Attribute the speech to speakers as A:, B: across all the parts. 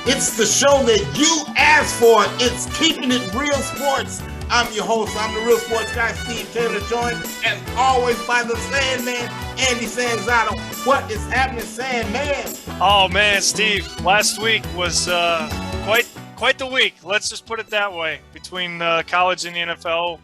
A: It's the show that you asked for. It's Keeping It Real Sports. I'm your host. I'm the Real Sports Guy, Steve Taylor, joined as always by the Sandman, Andy Sanzano. What is happening, Sandman?
B: Oh man, Steve, last week was quite the week. Let's just put it that way. Between college and the NFL,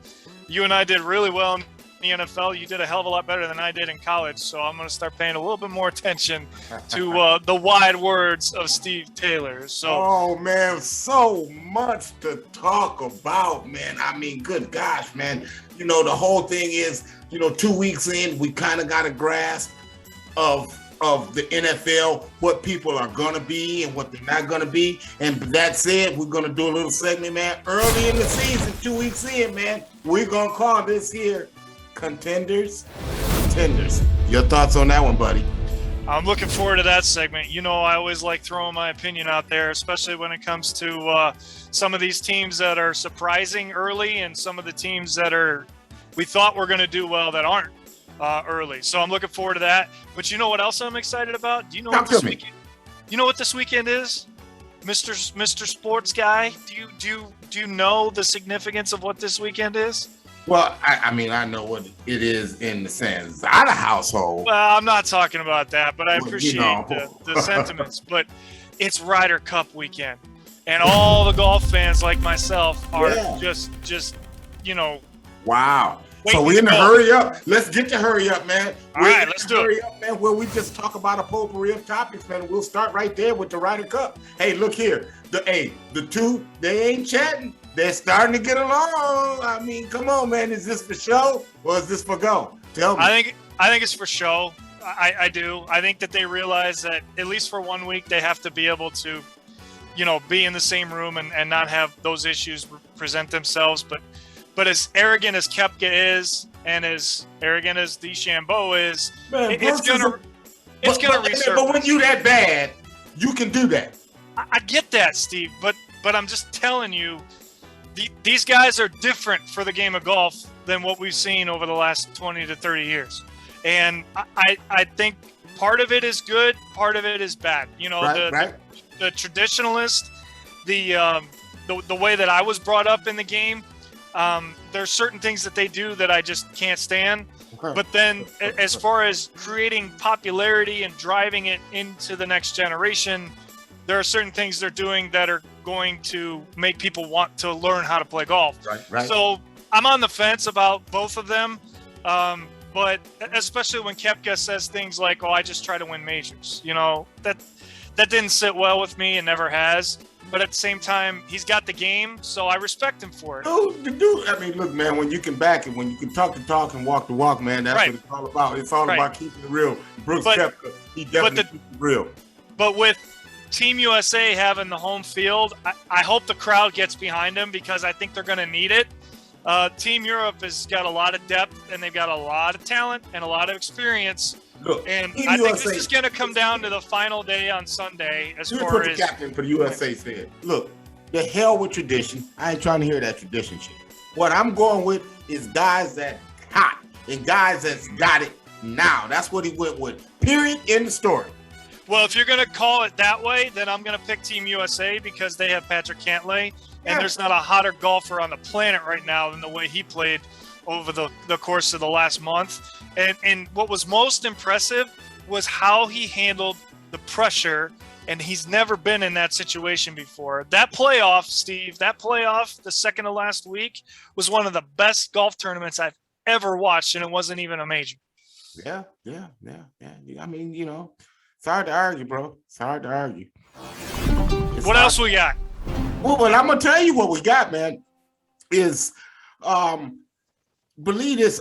B: you and I did really well in the NFL. You did a hell of a lot better than I did in college, so I'm going to start paying a little bit more attention to the wide words of Steve Taylor. So,
A: oh man, so much to talk about, man. I mean, good gosh, man. You know, the whole thing is, 2 weeks in, we kind of got a grasp of the NFL, what people are going to be and what they're not going to be. And that said, we're going to do a little segment, man. Early in the season, 2 weeks in, man, we're going to call this here Contenders. Your thoughts on that one, buddy?
B: I'm looking forward to that segment. I always like throwing my opinion out there, especially when it comes to some of these teams that are surprising early and some of the teams that we thought were going to do well that aren't early. So I'm looking forward to that. But you know what else I'm excited about? Do you know what this weekend? You know what this weekend is, Mr. Sports Guy? Do you know the significance of what this weekend is?
A: Well, I mean, I know what it is in the Sanzada household.
B: Well, I'm not talking about that, but I appreciate the sentiments. But it's Ryder Cup weekend, and all the golf fans like myself are just
A: Wow. So we're in a hurry up. Let's get to hurry up, man.
B: All right, let's do it.
A: Hurry up, man, where we just talk about a potpourri of topics, man. We'll start right there with the Ryder Cup. Hey, look here. The two, they ain't chatting. They're starting to get along. I mean, come on, man. Is this for show or is this for go? Tell me.
B: I think it's for show. I do. I think that they realize that at least for 1 week they have to be able to, be in the same room and not have those issues present themselves. But as arrogant as Koepka is, and as arrogant as DeChambeau is,
A: man,
B: it's gonna resurface.
A: But when you that bad, you can do that.
B: I get that, Steve. But I'm just telling you. These guys are different for the game of golf than what we've seen over the last 20 to 30 years. And I think part of it is good, part of it is bad. The traditionalist, the way that I was brought up in the game, there's certain things that they do that I just can't stand. But then as far as creating popularity and driving it into the next generation, there are certain things they're doing that are going to make people want to learn how to play golf.
A: Right.
B: So I'm on the fence about both of them. But especially when Koepka says things like, I just try to win majors. That didn't sit well with me and never has. But at the same time, he's got the game, so I respect him for it.
A: Dude, I mean, look, man, when you can back it, when you can talk the talk and walk the walk, man, that's what it's all about. It's all about keeping it real. Brooks Koepka, he definitely keeps it real.
B: But with Team USA having the home field, I hope the crowd gets behind them because I think they're going to need it. Team Europe has got a lot of depth and they've got a lot of talent and a lot of experience.
A: Look,
B: and I think this is going to come down to the final day on Sunday. Here's what the
A: captain for the USA said. Look, the hell with tradition. I ain't trying to hear that tradition shit. What I'm going with is guys that hot and guys that's got it now. That's what he went with. Period. End of story.
B: Well, if you're going to call it that way, then I'm going to pick Team USA because they have Patrick Cantlay, and there's not a hotter golfer on the planet right now than the way he played over the course of the last month. And what was most impressive was how he handled the pressure, and he's never been in that situation before. That playoff, Steve, the second to last week, was one of the best golf tournaments I've ever watched, and it wasn't even a major.
A: Yeah. I mean, it's hard to argue, bro. It's hard to argue.
B: What else we got?
A: Well, I'm gonna tell you what we got, man. Is believe this,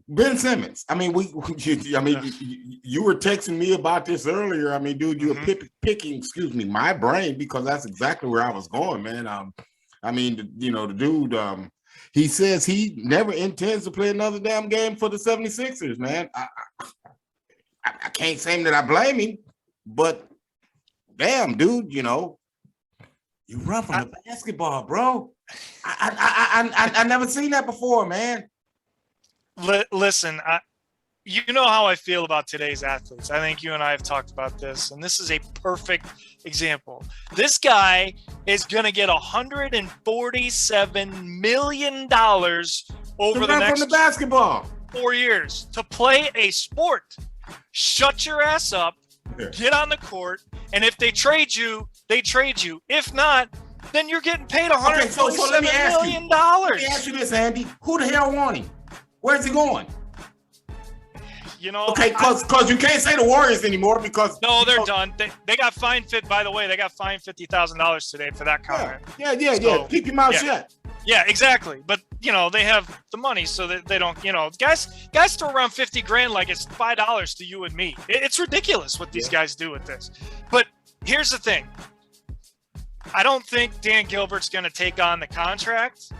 A: Ben Simmons. I mean, you were texting me about this earlier. I mean, dude, you were picking, my brain because that's exactly where I was going, man. The dude. He says he never intends to play another damn game for the 76ers, man. I can't say that I blame him, but damn, dude, you run from the basketball, bro. I never seen that before, man.
B: Listen, you know how I feel about today's athletes. I think you and I have talked about this, and this is a perfect example. This guy is going to get $147 million over the next
A: from the basketball
B: 4 years to play a sport. Shut your ass up, get on the court, and if they trade you, they trade you. If not, then you're getting paid $147 million.
A: Let me ask you this, Andy. Who the hell want him? Where's he going?
B: You know,
A: okay, because you can't say the Warriors anymore because
B: no, they're done. They got fined. By the way, they got fined $50,000 today for that comment.
A: Yeah. Keep your mouth shut.
B: Yeah, exactly. But you know, they have the money, so that they don't. You know, guys throw around $50,000 like it's $5 to you and me. It's ridiculous what these guys do with this. But here's the thing. I don't think Dan Gilbert's going to take on the contract,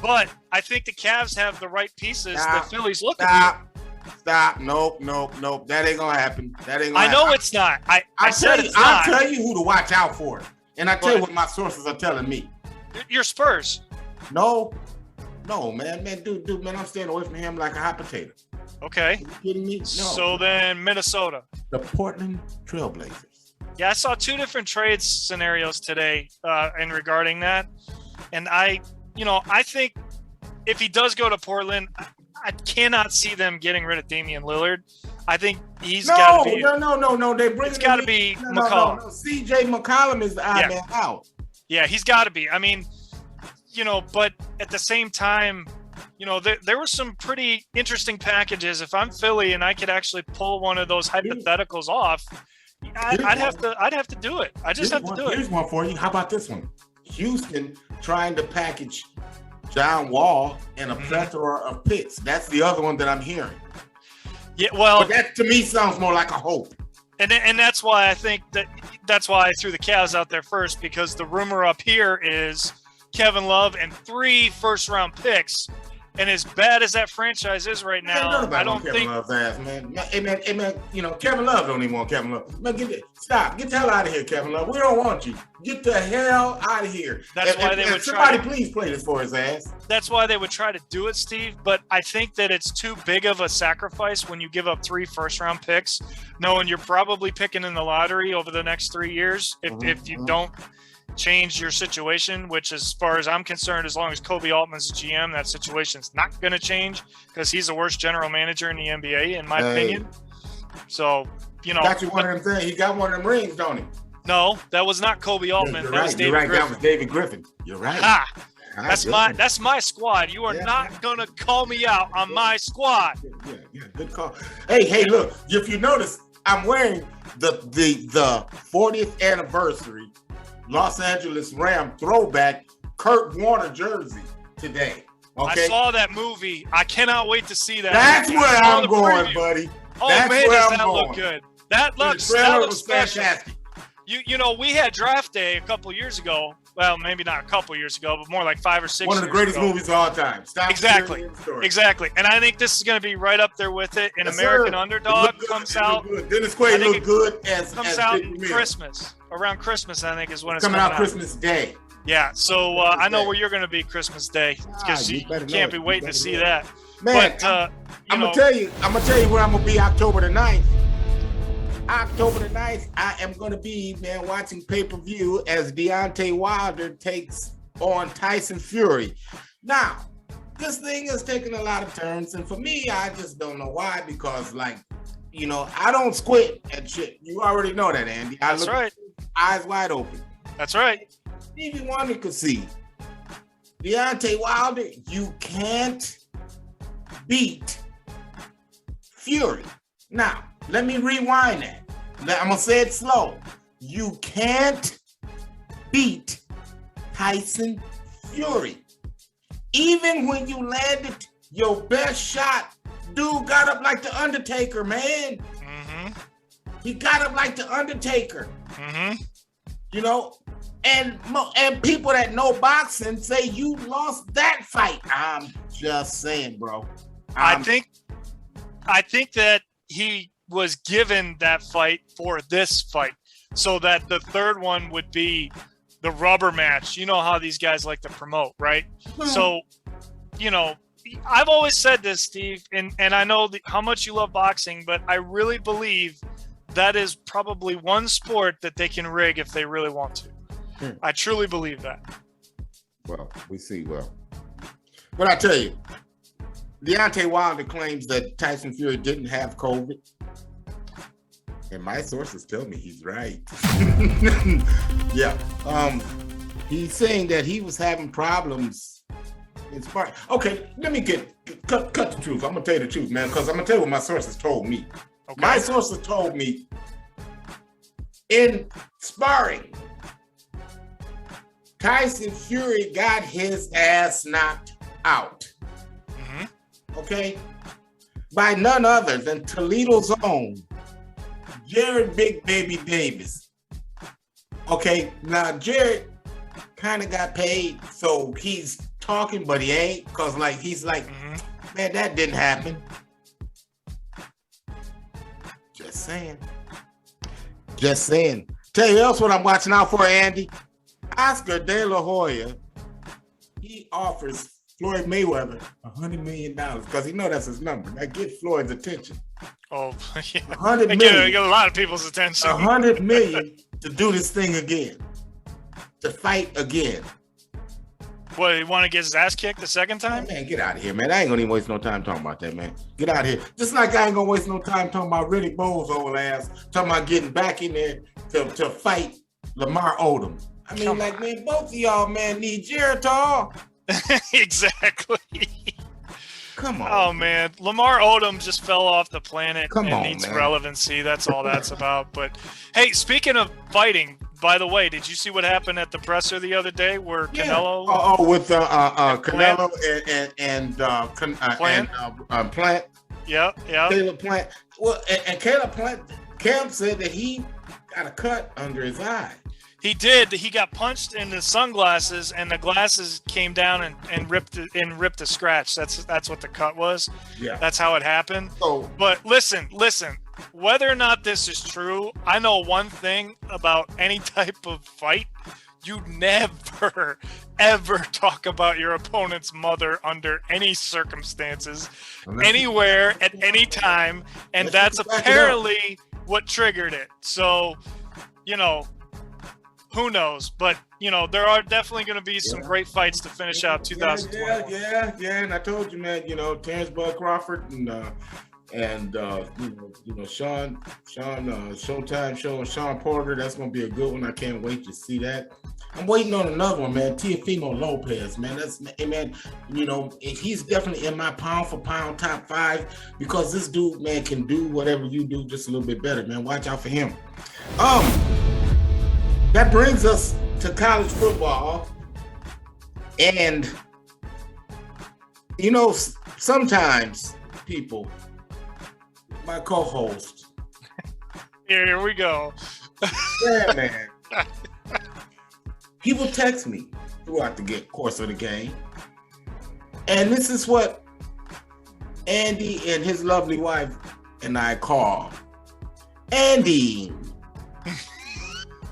B: but I think the Cavs have the right pieces. The Phillies looking for.
A: Stop. Nope. That ain't gonna happen.
B: I know it's not. I said it's not.
A: I'll tell you who to watch out for. And I tell you what my sources are telling me.
B: Your Spurs.
A: No, man, dude, man, I'm staying away from him like a hot potato.
B: Okay.
A: Are you kidding me? No.
B: So then Minnesota.
A: The Portland Trailblazers.
B: Yeah, I saw two different trade scenarios today in regarding that. And I think if he does go to Portland, I cannot see them getting rid of Damian Lillard. I think he's got to be.
A: No. They bring.
B: It's got to be McCollum.
A: No. CJ McCollum is the odd man out.
B: Yeah, he's got to be. I mean, but at the same time, there were some pretty interesting packages. If I'm Philly and I could actually pull one of those hypotheticals off, I'd have to do it. I just have to do it.
A: Here's one for you. How about this one? Houston trying to package John Wall and a plethora of picks. That's the other one that I'm hearing.
B: Yeah, well,
A: but that to me sounds more like a hope.
B: And that's why I think that's why I threw the Cavs out there first, because the rumor up here is Kevin Love and 3 first-round picks. And as bad as that franchise is right now, I don't think.
A: Kevin Love's ass, man. Hey, man, Kevin Love don't even want Kevin Love. Man, get the hell out of here, Kevin Love. We don't want you. Get the hell out of here.
B: That's why they would
A: try. Somebody please play this for his ass.
B: That's why they would try to do it, Steve. But I think that it's too big of a sacrifice when you give up 3 first-round picks, knowing you're probably picking in the lottery over the next 3 years if you don't change your situation, which as far as I'm concerned, as long as Kobe Altman's the GM, that situation's not going to change because he's the worst general manager in the NBA, in my opinion. So,
A: got you one of them things. He got one of them rings, don't he?
B: No, that was not Kobe Altman. That was David Griffin.
A: That was David Griffin. You're right.
B: That's my squad. You are not going to call me out on my squad.
A: Yeah, good call. Hey, look, if you notice, I'm wearing the 40th anniversary Los Angeles Ram throwback Kurt Warner jersey today. Okay?
B: I saw that movie. I cannot wait to see that.
A: That's where I'm going, buddy.
B: That's man, does that look good. That looks special.
A: Fantastic.
B: We had Draft Day a couple years ago. Well, maybe not a couple years ago, but more like 5 or 6 years ago.
A: One of the greatest movies of all time.
B: Exactly. And I think this is going to be right up there with it. An American Underdog comes out.
A: Dennis Quaid looked good
B: comes out in Christmas. Around Christmas, I think, is when it's
A: coming out. Christmas Day.
B: Yeah, so I know where you're going to be Christmas Day because you can't be waiting to see that.
A: Man, but, I'm gonna tell you where I'm gonna be October the 9th. October the 9th, I am gonna be, watching pay-per-view as Deontay Wilder takes on Tyson Fury. Now, this thing is taking a lot of turns, and for me, I just don't know why. Because, I don't squint at shit. You already know that, Andy.
B: That's right.
A: Eyes wide open.
B: That's right.
A: Stevie Wonder could see. Deontay Wilder, you can't beat Fury. Now, let me rewind that. I'm going to say it slow. You can't beat Tyson Fury. Even when you landed your best shot, dude got up like the Undertaker, man.
B: Mm-hmm.
A: He got up like the Undertaker.
B: Mm-hmm.
A: And people that know boxing say you lost that fight. I'm just saying, bro.
B: I think that he was given that fight for this fight, so that the third one would be the rubber match. You know how these guys like to promote, right? So, I've always said this, Steve, and I know how much you love boxing, but I really believe that is probably one sport that they can rig if they really want to. I truly believe that.
A: Well, we see. Well, but I tell you, Deontay Wilder claims that Tyson Fury didn't have COVID. And my sources tell me he's right. Yeah. He's saying that he was having problems in sparring. Okay, let me cut the truth. I'm gonna tell you the truth, man, because I'm gonna tell you what my sources told me. Okay. My sources told me in sparring, Tyson Fury got his ass knocked out. Mm-hmm. Okay? By none other than Toledo's own Jared Big Baby Davis. Okay, now Jared kind of got paid, so he's talking, but he ain't, because he's like, man, that didn't happen. Just saying. Tell you else what I'm watching out for, Andy. Oscar De La Hoya, he offers Floyd Mayweather $100 million because he know that's his number. That get Floyd's attention.
B: Oh, yeah.
A: $100 million.
B: Get a lot of people's attention.
A: $100 million to do this thing again, to fight again.
B: What, he want to get his ass kicked the second time?
A: Man, get out of here, man. I ain't gonna even waste no time talking about that, man. Get out of here. Just like I ain't gonna waste no time talking about Riddick Bowe's old ass, talking about getting back in there to fight Lamar Odom. I mean, man, both of y'all, man, need Geritol.
B: Exactly.
A: Come on.
B: Oh, man. Lamar Odom just fell off the planet and needs
A: man.
B: relevancy. That's all that's about. But, hey, speaking of fighting, by the way, did you see what happened at the presser the other day where Canelo?
A: With Canelo and Plant.
B: Yeah.
A: Caleb Plant. Well, and Caleb Plant, Cam said that he got a cut under his eye.
B: He did. He got punched in the sunglasses, and the glasses came down and ripped a scratch. That's what the cut was.
A: Yeah.
B: That's how it happened.
A: Oh.
B: But listen. Whether or not this is true, I know one thing about any type of fight: you never, ever talk about your opponent's mother under any circumstances, anywhere, at any time, and that's apparently what triggered it. So, who knows? But, there are definitely going to be some great fights to finish out 2021.
A: Yeah. And I told you, man, Terrence Bud Crawford and Sean Showtime Show and Sean Porter. That's going to be a good one. I can't wait to see that. I'm waiting on another one, man. Teofimo Lopez, man. He's definitely in my pound for pound top 5 because this dude, man, can do whatever you do just a little bit better, man. Watch out for him. That brings us to college football. And, sometimes people, my co-host.
B: Here we go.
A: Yeah, man. He will text me throughout the course of the game. And this is what Andy and his lovely wife and I call Andy.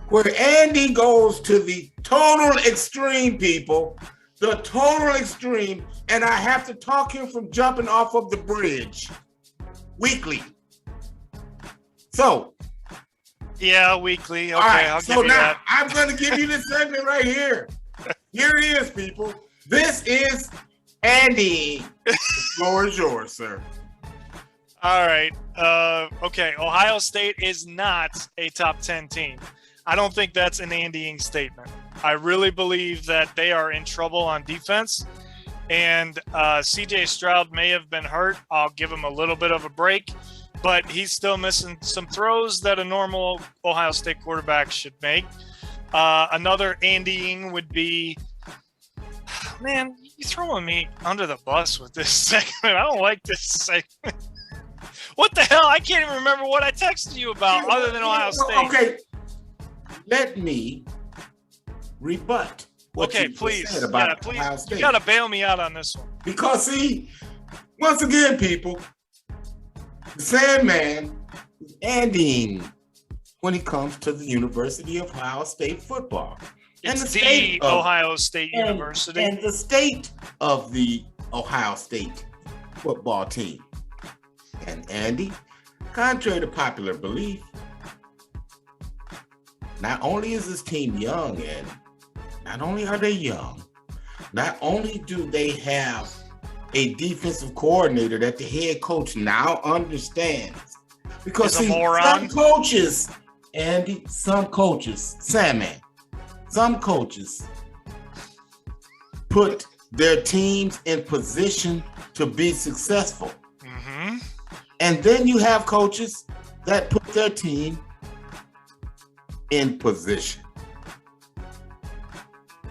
A: Where Andy goes to the total extreme, people. The total extreme. And I have to talk him from jumping off of the bridge. Weekly. So.
B: Yeah, weekly. Okay,
A: all right,
B: I'll give you that.
A: I'm going to give you this segment right here. Here it is, people. This is Andy. The floor is yours, sir.
B: All right. Okay. Ohio State is not a top 10 team. I don't think that's an Andying statement. I really believe that they are in trouble on defense. And CJ Stroud may have been hurt. I'll give him a little bit of a break. But he's still missing some throws that a normal Ohio State quarterback should make. Another Andying would be, man, you're throwing me under the bus with this segment. I don't like this segment. What the hell? I can't even remember what I texted you about other than Ohio State.
A: Okay, let me rebut what you
B: please
A: said about
B: please.
A: Ohio State.
B: You got to bail me out on this one.
A: Because, see, once again, people, the Sandman is Andying when it comes to the University of Ohio State football.
B: It's the Ohio State University.
A: And the state of the Ohio State football team. And Andy, contrary to popular belief, not only is this team young, and not only are they young, not only do they have a defensive coordinator that the head coach now understands. Because see, some coaches, Andy, some coaches put their teams in position to be successful.
B: Mm-hmm.
A: And then you have coaches that put their team in position.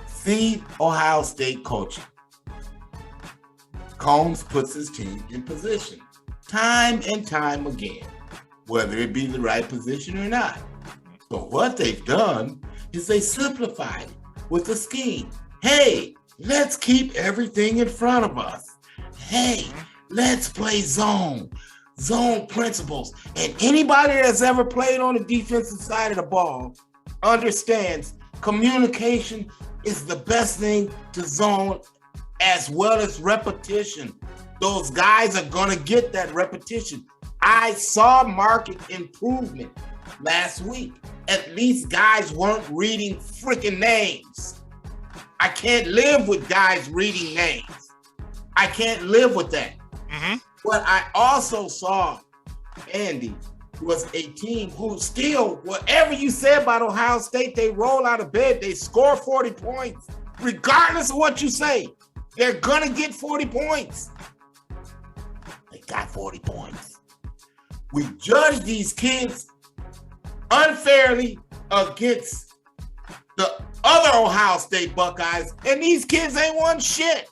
A: See Ohio State coaching. Combs puts his team in position time and time again, whether it be the right position or not. So what they've done is they simplified it with a scheme. Hey, let's keep everything in front of us. Hey, let's play zone principles. And anybody that's ever played on the defensive side of the ball understands communication is the best thing to zone, as well as repetition. Those guys are going to get that repetition. I saw market improvement last week. At least guys weren't reading freaking names. I can't live with guys reading names. I can't live with that.
B: Mm-hmm.
A: What I also saw, Andy, was a team who still, whatever you said about Ohio State, they roll out of bed, they score 40 points. Regardless of what you say, they're going to get 40 points. They got 40 points. We judge these kids unfairly against the other Ohio State Buckeyes, and these kids ain't won shit.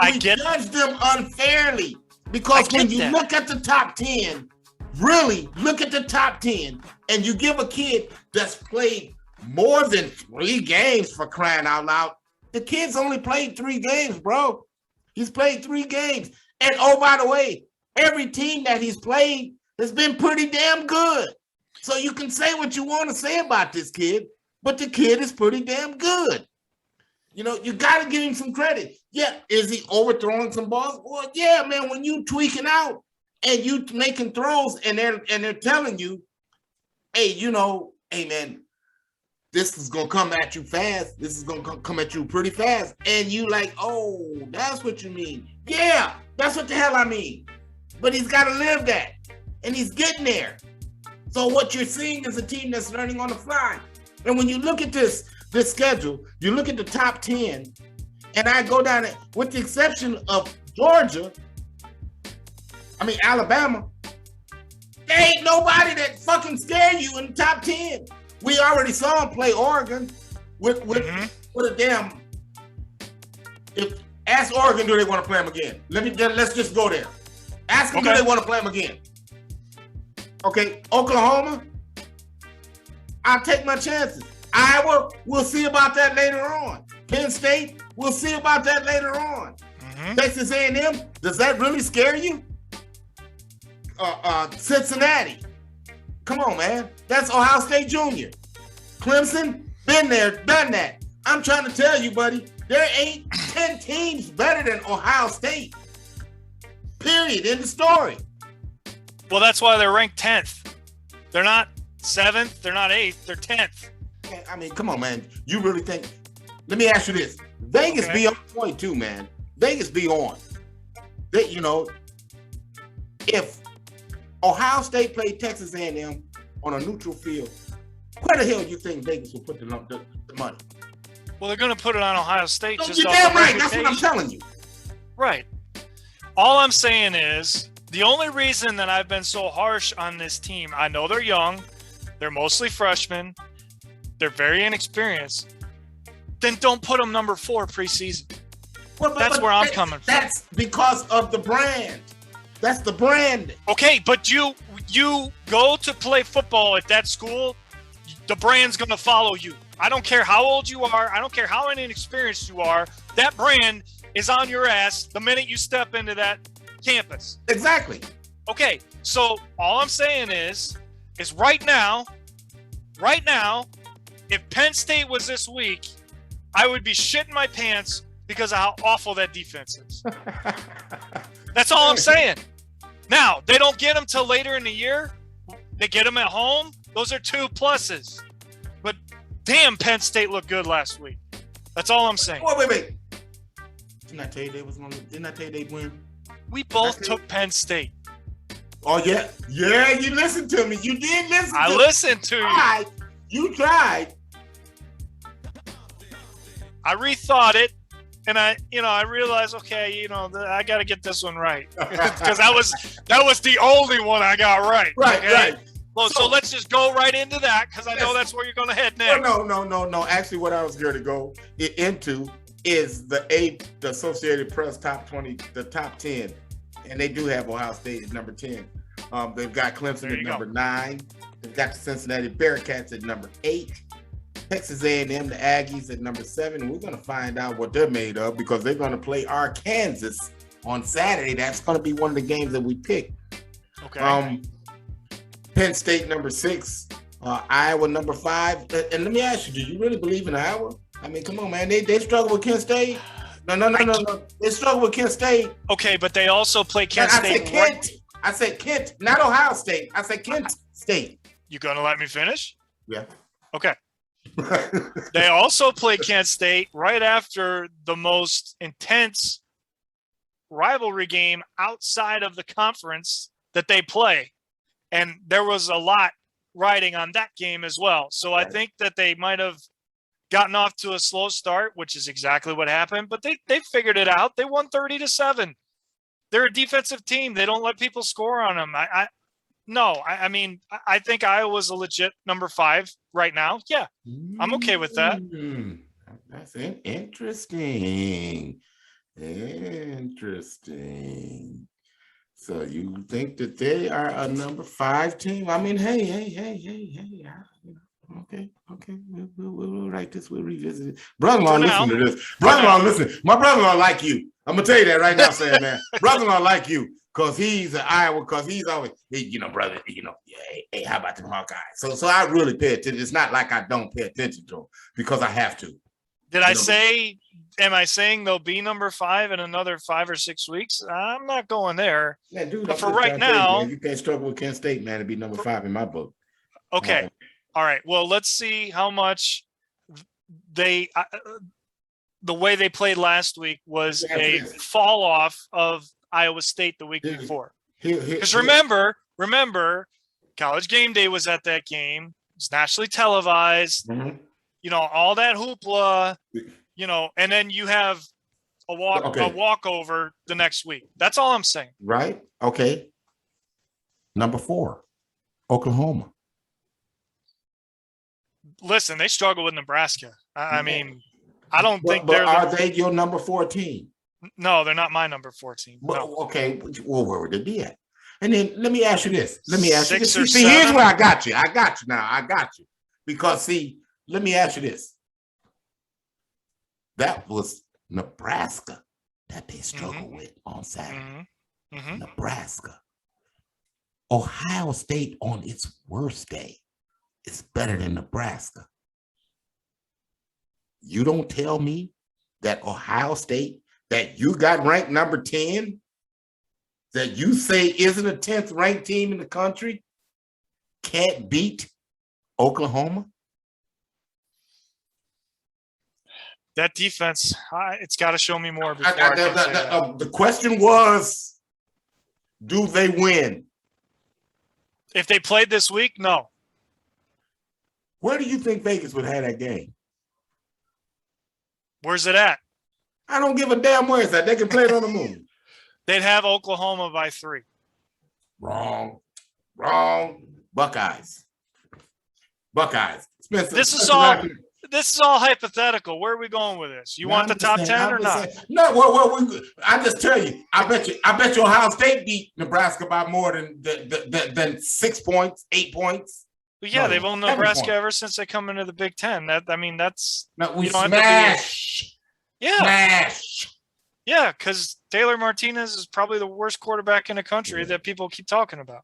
A: We judge them unfairly because when you look at the top 10, really look at the top 10, and you give a kid that's played more than 3 games, for crying out loud. The kid's only played 3 games, bro. He's played 3 games. And oh, by the way, every team that he's played has been pretty damn good. So you can say what you want to say about this kid, but the kid is pretty damn good. You know, you got to give him some credit. Yeah, is he overthrowing some balls? Well, yeah, man, when you tweaking out and you making throws and they're telling you, hey, you know, hey, man, this is going to come at you fast. This is going to come at you pretty fast. And you like, oh, that's what you mean. Yeah, that's what the hell I mean. But he's got to live that. And he's getting there. So what you're seeing is a team that's learning on the fly. And when you look at this schedule, you look at the top 10, and I go down it, with the exception of Alabama, there ain't nobody that fucking scare you in the top 10. We already saw him play Oregon with a damn. Ask Oregon, do they want to play him again? Let's just go there. Ask them, do they want to play him again? Okay, Oklahoma, I'll take my chances. Iowa, we'll see about that later on. Penn State, we'll see about that later on. Texas A&M, does that really scare you? Cincinnati, come on, man. That's Ohio State Junior. Clemson, been there, done that. I'm trying to tell you, buddy, there ain't 10 teams better than Ohio State. Period. End of story.
B: Well, that's why they're ranked 10th. They're not 7th. They're not 8th. They're 10th.
A: I mean, come on, man. You really think? Let me ask you this. Vegas be on point too, man. Vegas be on. They, you know, if Ohio State played Texas A&M on a neutral field, where the hell do you think Vegas will put the money?
B: Well, they're going to put it on Ohio State.
A: You're damn right. That's what I'm telling you.
B: Right. All I'm saying is the only reason that I've been so harsh on this team, I know they're young. They're mostly freshmen. They're very inexperienced. Then don't put them number 4 preseason. Well, that's where I'm coming from.
A: That's because of the brand. That's the brand.
B: Okay, but you go to play football at that school, the brand's going to follow you. I don't care how old you are. I don't care how inexperienced you are. That brand is on your ass the minute you step into that campus.
A: Exactly.
B: Okay, so all I'm saying is right now, if Penn State was this week, I would be shitting my pants because of how awful that defense is. That's all I'm saying. Now, they don't get them till later in the year. They get them at home. Those are 2 pluses. But damn, Penn State looked good last week. That's all I'm saying.
A: Wait. Didn't I tell you they'd win?
B: We both took Penn State.
A: Oh, yeah. Yeah, you listened to me. You did listen to me.
B: I listened to you.
A: You tried.
B: I rethought it. And I realized, okay, I got to get this one right because that was the only one I got right.
A: Right.
B: Well, so let's just go right into that because I know that's where you're going to head next.
A: No. Actually, what I was going to go into is the Associated Press top 20, the top 10, and they do have Ohio State at number 10. They've got Clemson at number 9. They've got the Cincinnati Bearcats at number 8. Texas A&M, the Aggies at number 7. We're going to find out what they're made of because they're going to play Arkansas on Saturday. That's going to be one of the games that we pick.
B: Okay.
A: Penn State number 6, Iowa number 5. And let me ask you, do you really believe in Iowa? I mean, come on, man. They struggle with Kent State. No. They struggle with Kent State.
B: Okay, but they also play Kent State.
A: I said Kent, not Ohio State. I said Kent State.
B: You going to let me finish?
A: Yeah.
B: Okay. They also play Kent State right after the most intense rivalry game outside of the conference that they play. And there was a lot riding on that game as well. So I think that they might have gotten off to a slow start, which is exactly what happened, but they figured it out. They won 30-7. They're a defensive team. They don't let people score on them. I mean, I think Iowa's a legit number 5 right now. Yeah, I'm okay with that.
A: That's interesting. So you think that they are a number 5 team? I mean, hey. Okay. We'll write this. We'll revisit it. Brother-in-law, listen to this. Brother-in-law, listen. My brother-in-law like you. I'm gonna tell you that right now, Sam, man. Brother-in-law like you. Because he's an Iowa, because he's always, brother, hey, how about the Hawkeyes? So I really pay attention. It's not like I don't pay attention to them because I have to.
B: Am I saying they'll be number 5 in another 5 or 6 weeks? I'm not going there.
A: Yeah, dude,
B: but for right now,
A: you can't struggle with Kent State, man, to be number 5 in my book.
B: Okay. All right. Well, let's see how much the way they played last week was a fall off of Iowa State the week before. Because remember, College Game Day was at that game. It's nationally televised. Mm-hmm. All that hoopla. And then you have a walkover the next week. That's all I'm saying.
A: Right. Okay. Number 4, Oklahoma.
B: Listen, they struggle with Nebraska. I mean, I don't think
A: are they your number 4 team?
B: No, they're not my number 4 team. No.
A: Okay. Well, where would they be at? And then let me ask you this. See,
B: 7.
A: Here's where I got you. I got you. Because, let me ask you this. That was Nebraska that they struggled with on Saturday. Mm-hmm. Nebraska. Ohio State on its worst day is better than Nebraska. You don't tell me that Ohio State, that you got ranked number 10, that you say isn't a 10th ranked team in the country, can't beat Oklahoma?
B: That defense, it's got to show me more before I can say that.
A: The question was, do they win?
B: If they played this week, no.
A: Where do you think Vegas would have that game?
B: Where's it at?
A: I don't give a damn where it's at. They can play it on the moon.
B: They'd have Oklahoma by 3.
A: Wrong. Buckeyes. Spencer,
B: this is all hypothetical. Where are we going with this? You want the top 10 or not?
A: No. Well, I just tell you. I bet you Ohio State beat Nebraska by more than 6 points, 8 points.
B: But yeah, they've owned Nebraska ever since they come into the Big Ten. That's
A: we smash. Smash.
B: Yeah, because Taylor Martinez is probably the worst quarterback in the country that people keep talking about.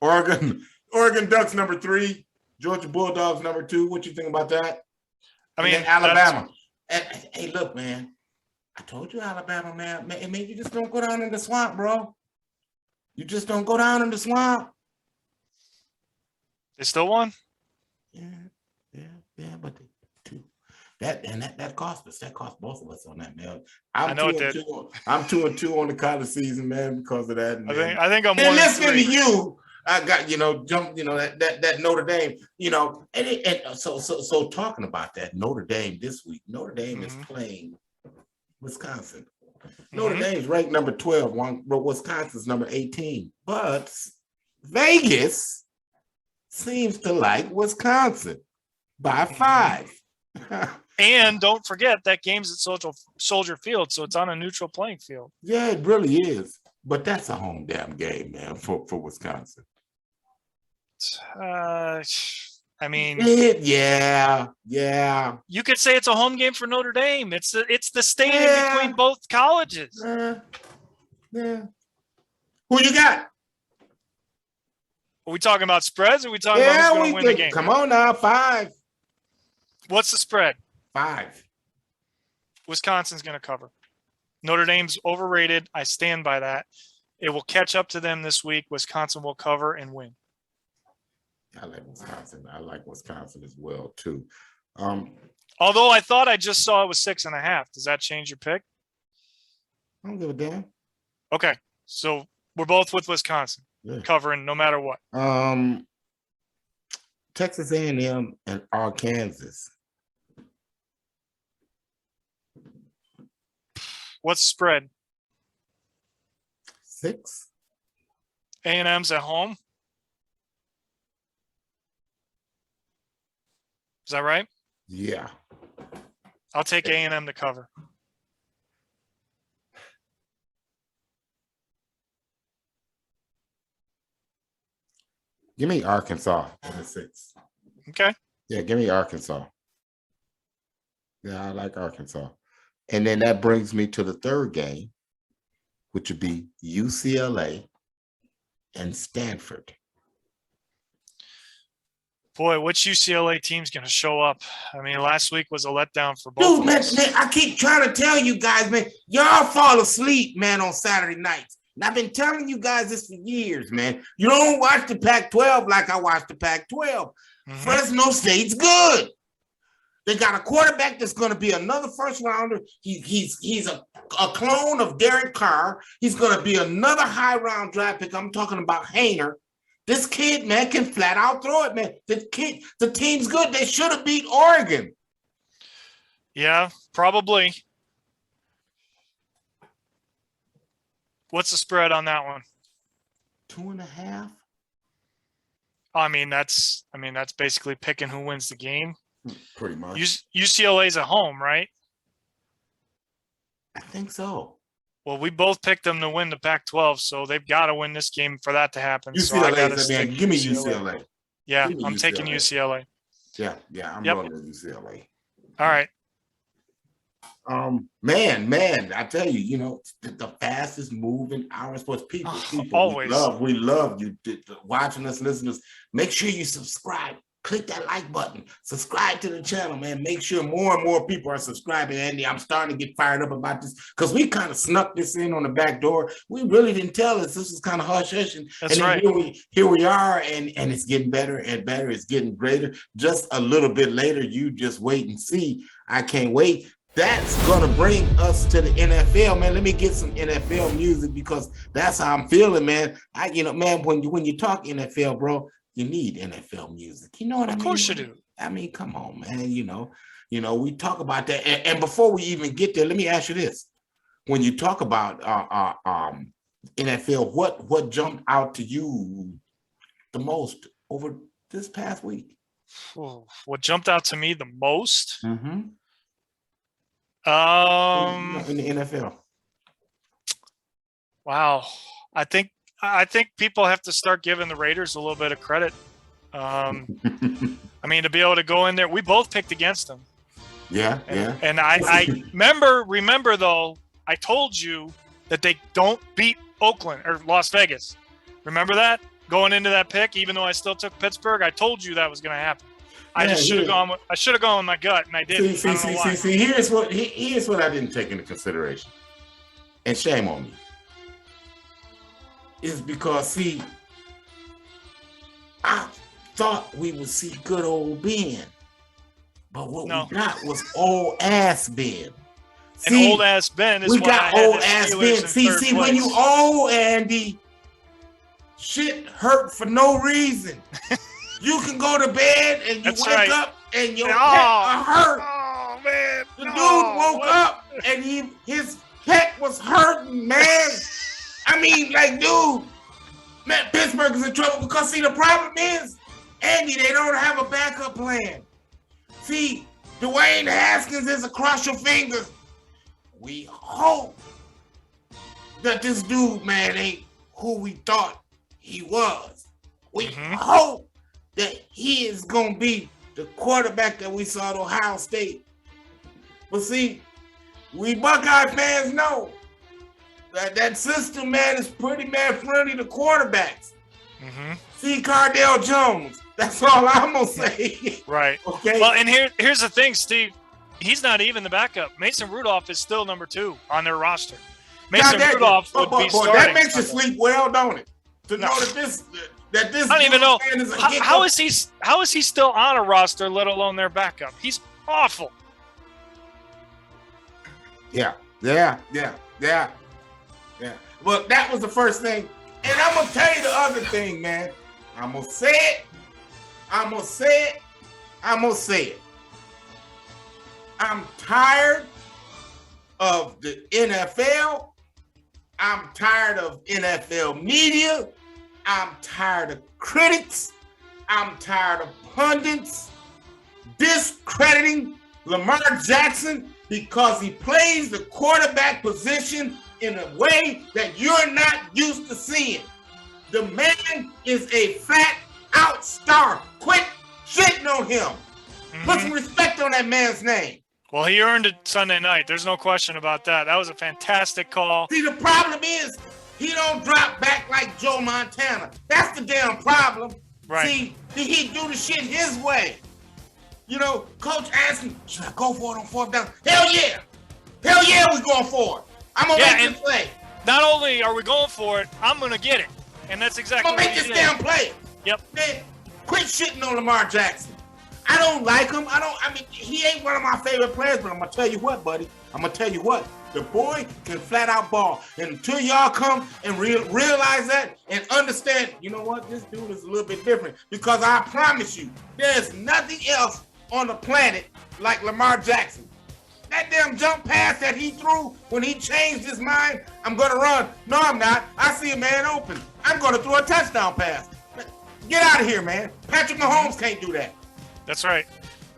A: Oregon Ducks number 3, Georgia Bulldogs number 2. What you think about that?
B: I mean,
A: Alabama. Hey, look, man. I told you, Alabama, man. Man, you just don't go down in the swamp, bro. You just don't go down in the swamp.
B: They still won?
A: Yeah, but they two. That cost us. That cost both of us on that, man.
B: I know it did.
A: I'm 2-2 on the college season, man, because of that.
B: I think I'm 1-3.
A: And listening to you, I got that Notre Dame, and so talking about that Notre Dame this week. Notre Dame is playing Wisconsin. Notre Dame's ranked number 12, but Wisconsin's number 18. But Vegas seems to like Wisconsin by 5.
B: And don't forget that game's at Soldier Field, so it's on a neutral playing field.
A: Yeah, it really is. But that's a home damn game, man, for Wisconsin.
B: I mean,
A: yeah.
B: You could say it's a home game for Notre Dame. It's the state in between both colleges.
A: Yeah. Who you got?
B: Are we talking about spreads? Or are we talking about who's going to win the game?
A: Come on now, 5.
B: What's the spread?
A: 5.
B: Wisconsin's going to cover. Notre Dame's overrated. I stand by that. It will catch up to them this week. Wisconsin will cover and win.
A: I like Wisconsin. I like Wisconsin as well, too.
B: Although I thought I just saw it was 6.5. Does that change your pick?
A: I don't give a damn.
B: Okay. So we're both with Wisconsin covering no matter what.
A: Texas A&M and Arkansas.
B: What's the spread?
A: 6.
B: A&M's at home. Is that right?
A: Yeah.
B: I'll take A&M to cover.
A: Give me Arkansas in the 6.
B: Okay.
A: Yeah, give me Arkansas. Yeah, I like Arkansas. And then that brings me to the third game, which would be UCLA and Stanford.
B: Boy, which UCLA team's going to show up? I mean, last week was a letdown for both.
A: Dude, man, I keep trying to tell you guys, man, y'all fall asleep, man, on Saturday nights. And I've been telling you guys this for years, man. You don't watch the Pac-12 like I watch the Pac-12. Fresno State's good. They got a quarterback that's going to be another first rounder. He's a clone of Derek Carr. He's going to be another high round draft pick. I'm talking about Haener. This kid, man, can flat out throw it, man. The team's good. They should have beat Oregon.
B: Yeah, probably. What's the spread on that one?
A: 2.5.
B: I mean, that's basically picking who wins the game.
A: Pretty much.
B: UCLA's at home, right?
A: I think so.
B: Well, we both picked them to win the Pac-12, so they've got to win this game for that to happen.
A: UCLA, give me UCLA.
B: Yeah, I'm taking UCLA.
A: Yeah, I'm going to UCLA.
B: All right.
A: Man, I tell you, the fastest moving hour sports people.
B: Always.
A: We love you watching us, listeners. Make sure you subscribe. Click that like button. Subscribe to the channel, man. Make sure more and more people are subscribing. Andy, I'm starting to get fired up about this because we kind of snuck this in on the back door. We really didn't tell us. This was kind of hush-hush.
B: That's right.
A: Here we are, and it's getting better and better. It's getting greater. Just a little bit later, you just wait and see. I can't wait. That's going to bring us to the NFL, man. Let me get some NFL music because that's how I'm feeling, man. Man, when you talk NFL, bro, you need NFL music. You know what I mean?
B: Of course you do.
A: I mean, come on, man. We talk about that. And before we even get there, let me ask you this. When you talk about NFL, what jumped out to you the most over this past week?
B: What jumped out to me the most?
A: Mm-hmm. In the NFL.
B: Wow. I think people have to start giving the Raiders a little bit of credit. I mean, to be able to go in there, we both picked against them.
A: Yeah.
B: And I remember though, I told you that they don't beat Oakland or Las Vegas. Remember that? Going into that pick, even though I still took Pittsburgh, I told you that was going to happen. I just should have gone. I should have gone with my gut, and I didn't.
A: See. Here's what I didn't take into consideration, and shame on me. Is because I thought we would see good old Ben, but what we got was old ass Ben.
B: And old ass Ben is
A: we
B: why
A: got old ass Ben. See, when you old Andy, shit hurt for no reason. You can go to bed and you wake up and your pet are hurt.
B: Oh man,
A: the dude woke up and his pet was hurting, man. I mean, like, dude, man, Pittsburgh is in trouble because see, the problem is, Andy, they don't have a backup plan. See, Dwayne Haskins is across your fingers. We hope that this dude, man, ain't who we thought he was. We hope that he is going to be the quarterback that we saw at Ohio State. But see, we Buckeye fans know that system, man, is pretty, man, friendly to quarterbacks. See, Cardale Jones. That's all I'm going to say.
B: Right.
A: Okay.
B: Well, and here's the thing, Steve. He's not even the backup. Mason Rudolph is still number 2 on their roster. Mason Rudolph would be starting.
A: That makes you sleep well, don't it? To know that this I
B: don't even know how is he still on a roster, let alone their backup. He's awful. Yeah.
A: Well, that was the first thing, and I'm gonna tell you the other thing, man. I'm gonna say it. I'm tired of the NFL. I'm tired of NFL media. I'm tired of critics. I'm tired of pundits discrediting Lamar Jackson because he plays the quarterback position in a way that you're not used to seeing. The man is a flat out star. Quit shitting on him. Put some respect on that man's name.
B: Well, he earned it Sunday night. There's no question about that. That was a fantastic call.
A: See, the problem is he don't drop back like Joe Montana. That's the damn problem.
B: Right.
A: See, he do the shit his way. You know, coach asked him, should I go for it on 4th down? Hell yeah, we're going for it. I'm going to make this play.
B: Not only are we going for it, I'm going to get it. And that's exactly what he did.
A: I'm going to make this damn play.
B: Yep.
A: Man, quit shitting on Lamar Jackson. I don't like him. I mean, he ain't one of my favorite players, but I'm going to tell you what, buddy. The boy can flat out ball. And until y'all come and realize that and understand, you know what, this dude is a little bit different. Because I promise you, there's nothing else on the planet like Lamar Jackson. That damn jump pass that he threw when he changed his mind, I'm going to run. No, I'm not. I see a man open. I'm going to throw a touchdown pass. Get out of here, man. Patrick Mahomes can't do that.
B: That's right.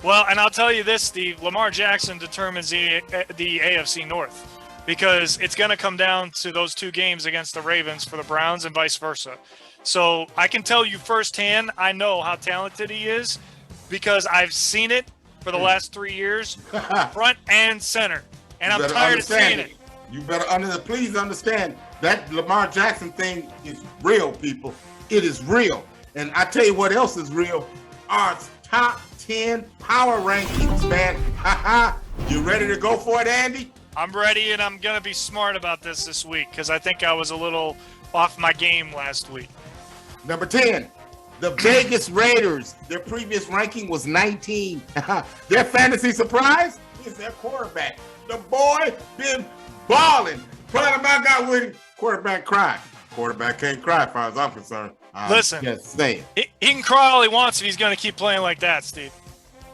B: Well, and I'll tell you this, Steve, Lamar Jackson determines the AFC North because it's going to come down to those 2 games against the Ravens for the Browns and vice versa. So I can tell you firsthand, I know how talented he is because I've seen it for the last 3 years, front and center. And I'm tired of seeing it.
A: You better please understand that Lamar Jackson thing is real, people. It is real. And I tell you what else is real. Our top 10 power rankings, man. You ready to go for it, Andy?
B: I'm ready, and I'm going to be smart about this week because I think I was a little off my game last week.
A: Number 10, the Vegas Raiders. Their previous ranking was 19. Their fantasy surprise is their quarterback. The boy been balling. Proud of my guy with him. Quarterback cry. Quarterback can't cry as far as I'm concerned.
B: Listen, he can cry all he wants if he's going to keep playing like that, Steve.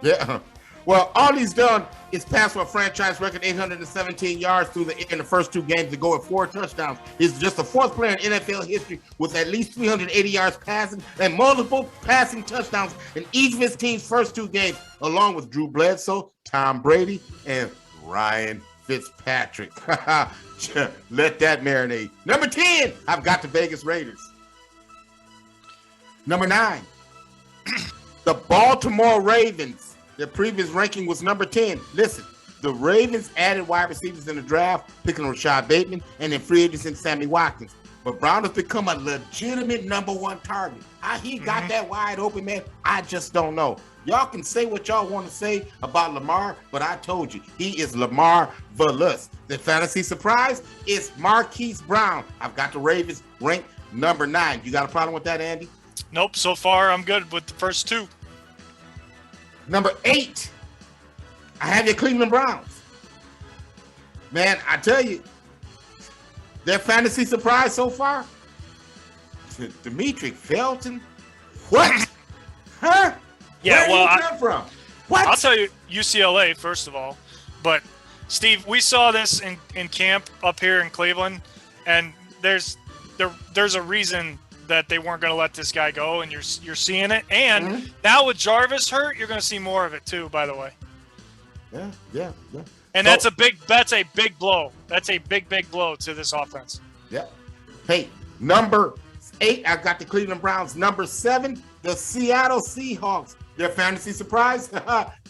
A: Yeah. Well, all he's done is pass for a franchise record 817 yards in the first 2 games to go with 4 touchdowns. He's just the 4th player in NFL history with at least 380 yards passing and multiple passing touchdowns in each of his team's first 2 games, along with Drew Bledsoe, Tom Brady, and Ryan Fitzpatrick. Let that marinate. Number 10, I've got the Vegas Raiders. Number 9, the Baltimore Ravens. Their previous ranking was number 10. Listen, the Ravens added wide receivers in the draft, picking Rashad Bateman, and in free agents in Sammy Watkins. but Brown has become a legitimate number one target. How he got that wide open, man, I just don't know. Y'all can say what y'all want to say about Lamar, but I told you, he is Lamar Velus. The fantasy surprise is Marquise Brown. I've got the Ravens ranked number 9. You got a problem with that, Andy?
B: Nope. So far, I'm good with the first 2.
A: Number 8, I have your Cleveland Browns. Man, I tell you, their fantasy surprise so far, Demetric Felton. What? Huh?
B: Yeah,
A: Where did he come from? What?
B: I'll tell you, UCLA, first of all. But, Steve, we saw this in camp up here in Cleveland, and there's a reason that they weren't going to let this guy go, and you're seeing it. And now with Jarvis hurt, you're going to see more of it too, by the way.
A: Yeah.
B: And that's a big blow. That's a big blow to this offense.
A: Yeah. Hey, number 8, I got the Cleveland Browns. Number 7, the Seattle Seahawks. Their fantasy surprise,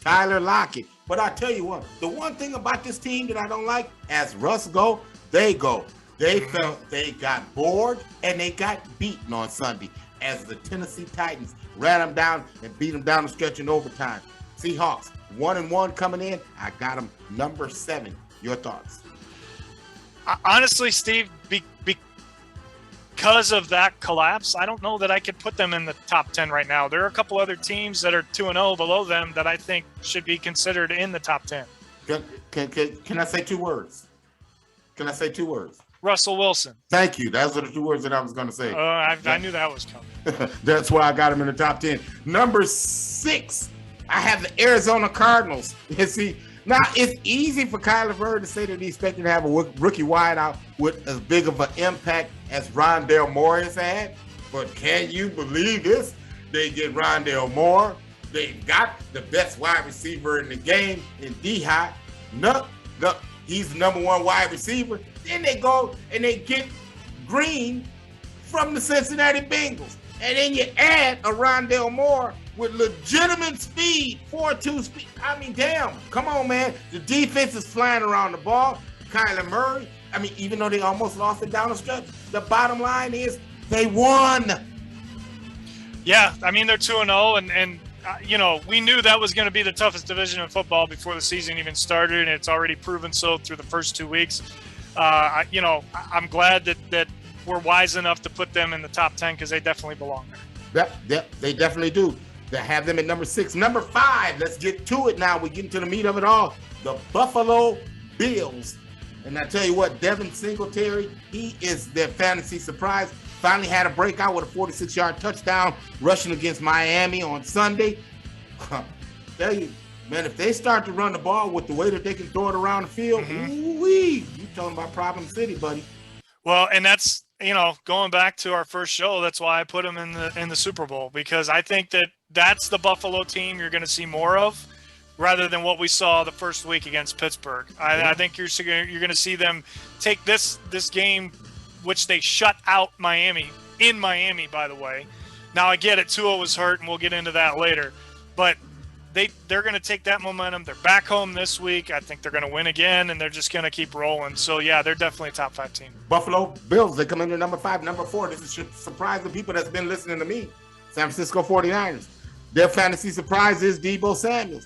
A: Tyler Lockett. But I tell you what, the one thing about this team that I don't like, as Russ go. They felt they got bored and they got beaten on Sunday as the Tennessee Titans ran them down and beat them down the stretch in overtime. Seahawks 1-1 coming in. I got them number 7. Your thoughts?
B: Honestly, Steve, because of that collapse, I don't know that I could put them in the top 10 right now. There are a couple other teams that are 2-0 below them that I think should be considered in the top 10.
A: Can I say 2 words?
B: Russell Wilson.
A: Thank you. Those are the 2 words that I was going to say.
B: I knew that was coming.
A: That's why I got him in the top 10. Number 6, I have the Arizona Cardinals. You see, now it's easy for Kyler Murray to say that he's expecting to have a rookie wideout with as big of an impact as Rondale Moore has had. But can you believe this? They get Rondale Moore. They got the best wide receiver in the game in D-Hop. No, he's the number 1 wide receiver. Then they go and they get Green from the Cincinnati Bengals. And then you add a Rondale Moore with legitimate speed, 4.2 speed. I mean, damn, come on, man. The defense is flying around the ball. Kyler Murray, I mean, even though they almost lost it down the stretch, the bottom line is they won.
B: Yeah, I mean, they're 2-0, and you know, we knew that was going to be the toughest division in football before the season even started, and it's already proven so through the first 2 weeks. You know, I'm glad that we're wise enough to put them in the top 10 because they definitely belong there.
A: Yep, they definitely do. They have them at number 6. Number 5, let's get to it now. We're getting to the meat of it all. The Buffalo Bills. And I tell you what, Devin Singletary, he is their fantasy surprise. Finally had a breakout with a 46-yard touchdown rushing against Miami on Sunday. Tell you, man, if they start to run the ball with the way that they can throw it around the field, ooh-wee, you talking about Problem City, buddy.
B: Well, and that's, you know, going back to our first show, that's why I put them in the Super Bowl, because I think that's the Buffalo team you're going to see more of, rather than what we saw the first week against Pittsburgh. I think you're going to see them take this game, which they shut out Miami, in Miami, by the way. Now, I get it, Tua was hurt, and we'll get into that later. But they're going to take that momentum. They're back home this week. I think they're going to win again, and they're just going to keep rolling. So, yeah, they're definitely a top 5 team.
A: Buffalo Bills, they come in at number 5. Number 4, this should surprise the people that's been listening to me. San Francisco 49ers. Their fantasy surprise is Deebo Samuel.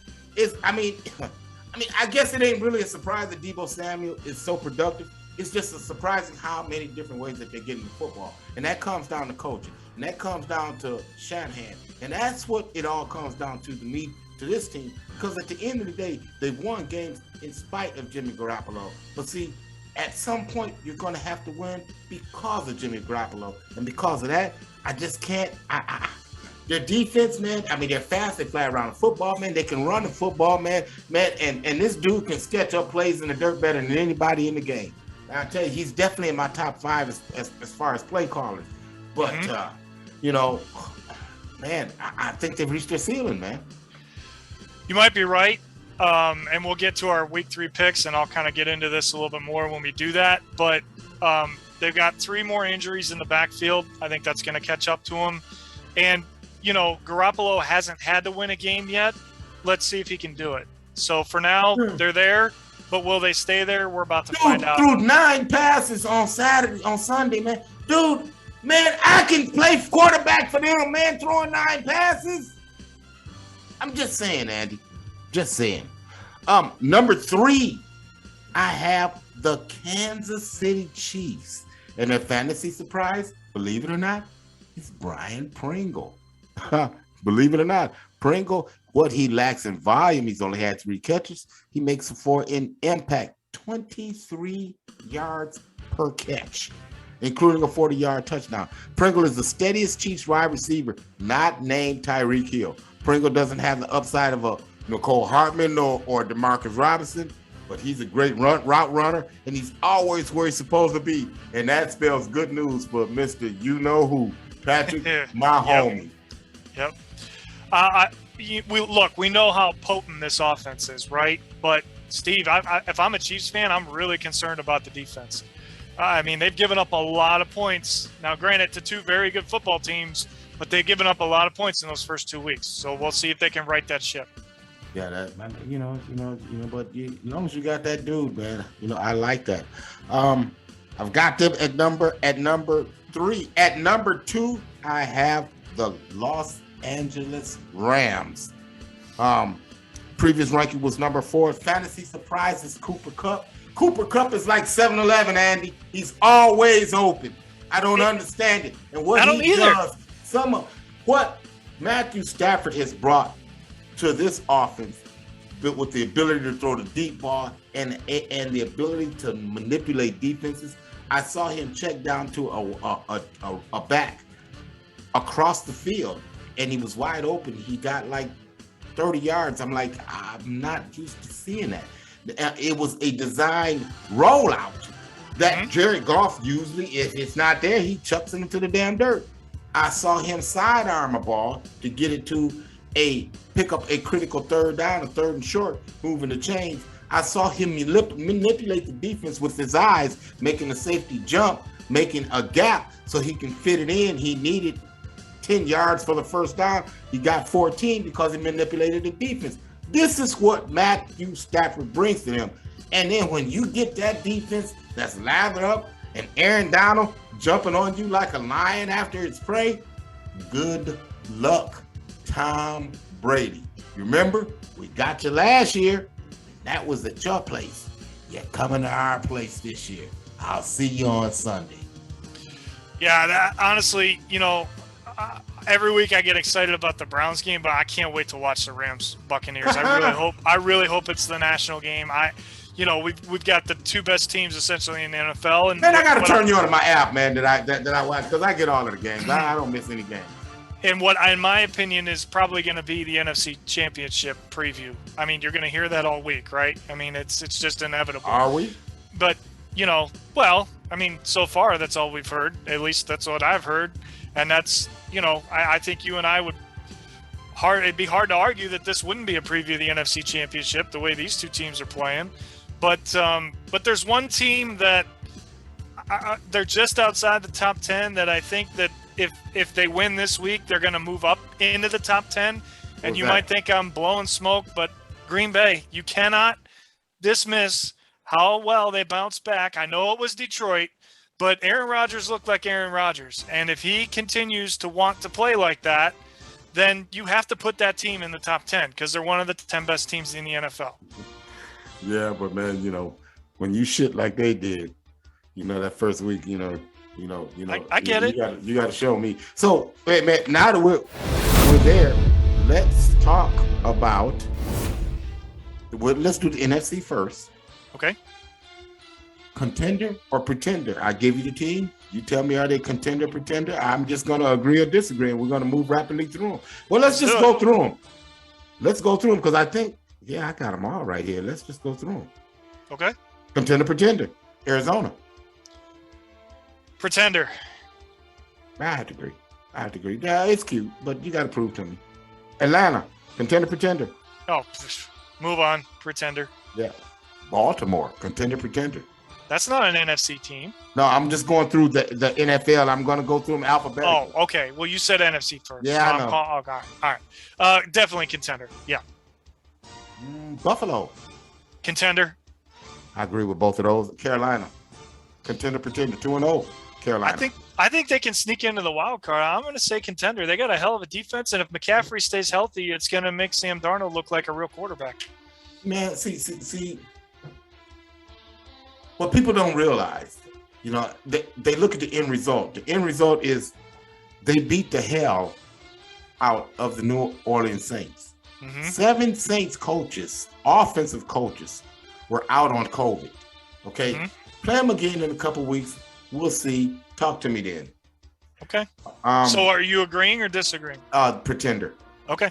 A: I guess it ain't really a surprise that Deebo Samuel is so productive. It's just a surprising how many different ways that they get into football. And that comes down to coaching. And that comes down to Shanahan. And that's what it all comes down to me, to this team. Because at the end of the day, they've won games in spite of Jimmy Garoppolo. But see, at some point, you're going to have to win because of Jimmy Garoppolo. And because of that, I just can't. Their defense, man, I mean, they're fast. They fly around the football, man. They can run the football, man. And this dude can sketch up plays in the dirt better than anybody in the game. I'll tell you, he's definitely in my top 5 as far as play callers. But, you know, man, I think they've reached their ceiling, man.
B: You might be right. And we'll get to our week 3 picks, and I'll kind of get into this a little bit more when we do that. But they've got 3 more injuries in the backfield. I think that's going to catch up to them. And, you know, Garoppolo hasn't had to win a game yet. Let's see if he can do it. So for now, they're there. But will they stay there? We're about to find out.
A: Threw 9 passes on Sunday, man. Dude, man, I can play quarterback for them, man, throwing 9 passes. I'm just saying, Andy. Just saying. Number 3, I have the Kansas City Chiefs. And their fantasy surprise, believe it or not, is Brian Pringle. Believe it or not, Pringle, what he lacks in volume, he's only had 3 catches. He makes 4 in impact, 23 yards per catch, including a 40-yard touchdown. Pringle is the steadiest Chiefs wide receiver, not named Tyreek Hill. Pringle doesn't have the upside of a Nicole Hartman or Demarcus Robinson, but he's a great route runner, and he's always where he's supposed to be. And that spells good news for Mr. You-know-who, Patrick, my homie.
B: Yep. We know how potent this offense is, right? But, Steve, if I'm a Chiefs fan, I'm really concerned about the defense. I mean, they've given up a lot of points. Now, granted, to 2 very good football teams, but they've given up a lot of points in those first 2 weeks. So we'll see if they can right that ship.
A: Yeah, that, man, but as long as you got that dude, man, I like that. I've got them at number 3. At number 2, I have the Los Angeles Rams. Previous ranking was number 4. Fantasy surprise is Cooper Kupp. Cooper Kupp is like 7-Eleven, Andy. He's always open. I don't understand it. And what he does, some of what Matthew Stafford has brought to this offense, but with the ability to throw the deep ball and the ability to manipulate defenses. I saw him check down to a back across the field, and he was wide open. He got like 30 yards. I'm like, I'm not used to seeing that. It was a designed rollout that Jared Goff usually, if it's not there, he chucks it into the damn dirt. I saw him sidearm a ball to get it to pick up a critical 3rd down, a 3rd and short, moving the chains. I saw him manipulate the defense with his eyes, making the safety jump, making a gap so he can fit it in. He needed 10 yards for the 1st down. He got 14 because he manipulated the defense. This is what Matthew Stafford brings to them. And then when you get that defense that's lathered up and Aaron Donald jumping on you like a lion after its prey, good luck, Tom Brady. Remember, we got you last year. That was at your place. You're coming to our place this year. I'll see you on Sunday.
B: Yeah, honestly, every week I get excited about the Browns game, but I can't wait to watch the Rams Buccaneers. I really hope it's the national game. We've got the 2 best teams essentially in the NFL. And
A: man, I got to turn you on to my app, man, that I watch, because I get all of the games. I don't miss any games.
B: And what, in my opinion, is probably going to be the NFC Championship preview. I mean, you're going to hear that all week, right? I mean, it's just inevitable.
A: Are we?
B: But, so far that's all we've heard. At least that's what I've heard. And that's, I think you and I it'd be hard to argue that this wouldn't be a preview of the NFC Championship the way these 2 teams are playing. But there's one team that they're just outside the top 10 that I think that if they win this week, they're going to move up into the top 10. And you might think I'm blowing smoke, but Green Bay, you cannot dismiss how well they bounced back. I know it was Detroit, but Aaron Rodgers looked like Aaron Rodgers. And if he continues to want to play like that, then you have to put that team in the top 10 because they're one of the 10 best teams in the NFL.
A: Yeah, but man, when you shit like they did, that first week,
B: I get it.
A: You got to show me. So, wait, man. Now that we're there, let's talk about. Let's do the NFC first.
B: Okay.
A: Contender or pretender? I give you the team. You tell me, are they contender, pretender? I'm just going to agree or disagree, and we're going to move rapidly through them. Well, let's just go through them. Let's go through them because I think, I got them all right here. Let's just go through them.
B: Okay.
A: Contender, pretender. Arizona.
B: Pretender.
A: I have to agree. Yeah, it's cute, but you got to prove to me. Atlanta. Contender, pretender.
B: Oh, move on. Pretender.
A: Yeah. Baltimore. Contender, pretender.
B: That's not an NFC team.
A: No, I'm just going through the NFL. I'm going to go through them alphabetically.
B: Oh, okay. Well, you said NFC first.
A: Yeah, I know.
B: All right. Definitely contender. Yeah.
A: Buffalo.
B: Contender.
A: I agree with both of those. Carolina. Contender, pretender. 2-0. Carolina.
B: I think they can sneak into the wild card. I'm going to say contender. They got a hell of a defense, and if McCaffrey stays healthy, it's going to make Sam Darnold look like a real quarterback.
A: Man, see. What people don't realize, you know, they look at the end result. The end result is they beat the hell out of the New Orleans Saints. 7 Saints coaches, offensive coaches, were out on COVID. Okay, play them again in a couple weeks. We'll see. Talk to me then.
B: Okay. So are you agreeing or disagreeing?
A: Pretender.
B: Okay.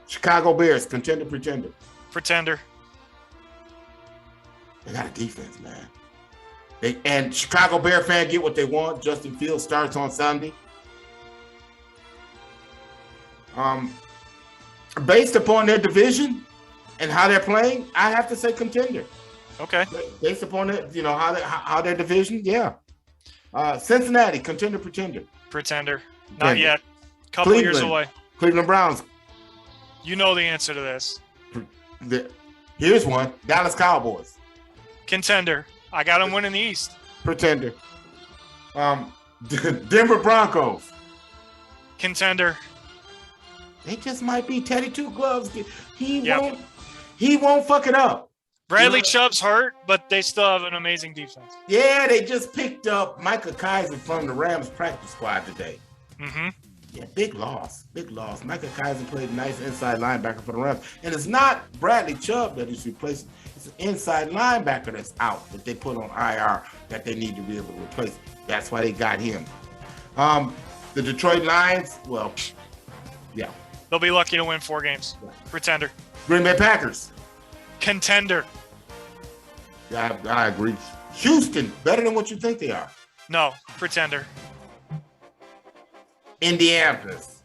A: Chicago Bears, contender, pretender.
B: Pretender.
A: They got a defense, man. And Chicago Bear fan get what they want. Justin Fields starts on Sunday. Based upon their division and how they're playing, I have to say contender.
B: Okay.
A: Based upon it, you know, how their division, yeah. Cincinnati, contender, pretender.
B: Pretender. Not yet. Couple years away.
A: Cleveland Browns.
B: You know the answer to this.
A: Here's one. Dallas Cowboys.
B: Contender. I got them winning the East.
A: Pretender. Denver Broncos.
B: Contender.
A: They just might be Teddy Two Gloves. He won't fuck it up.
B: Bradley Chubb's hurt, but they still have an amazing defense.
A: Yeah, they just picked up Micah Kaiser from the Rams practice squad today. Yeah, big loss. Micah Kaiser played a nice inside linebacker for the Rams. And it's not Bradley Chubb that he's replacing. It's an inside linebacker that's out that they put on IR that they need to be able to replace. That's why they got him. The Detroit Lions, well, yeah.
B: They'll be lucky to win 4 games. Pretender.
A: Green Bay Packers.
B: Contender.
A: Yeah, I agree. Houston, better than what you think they are.
B: No, pretender.
A: Indianapolis.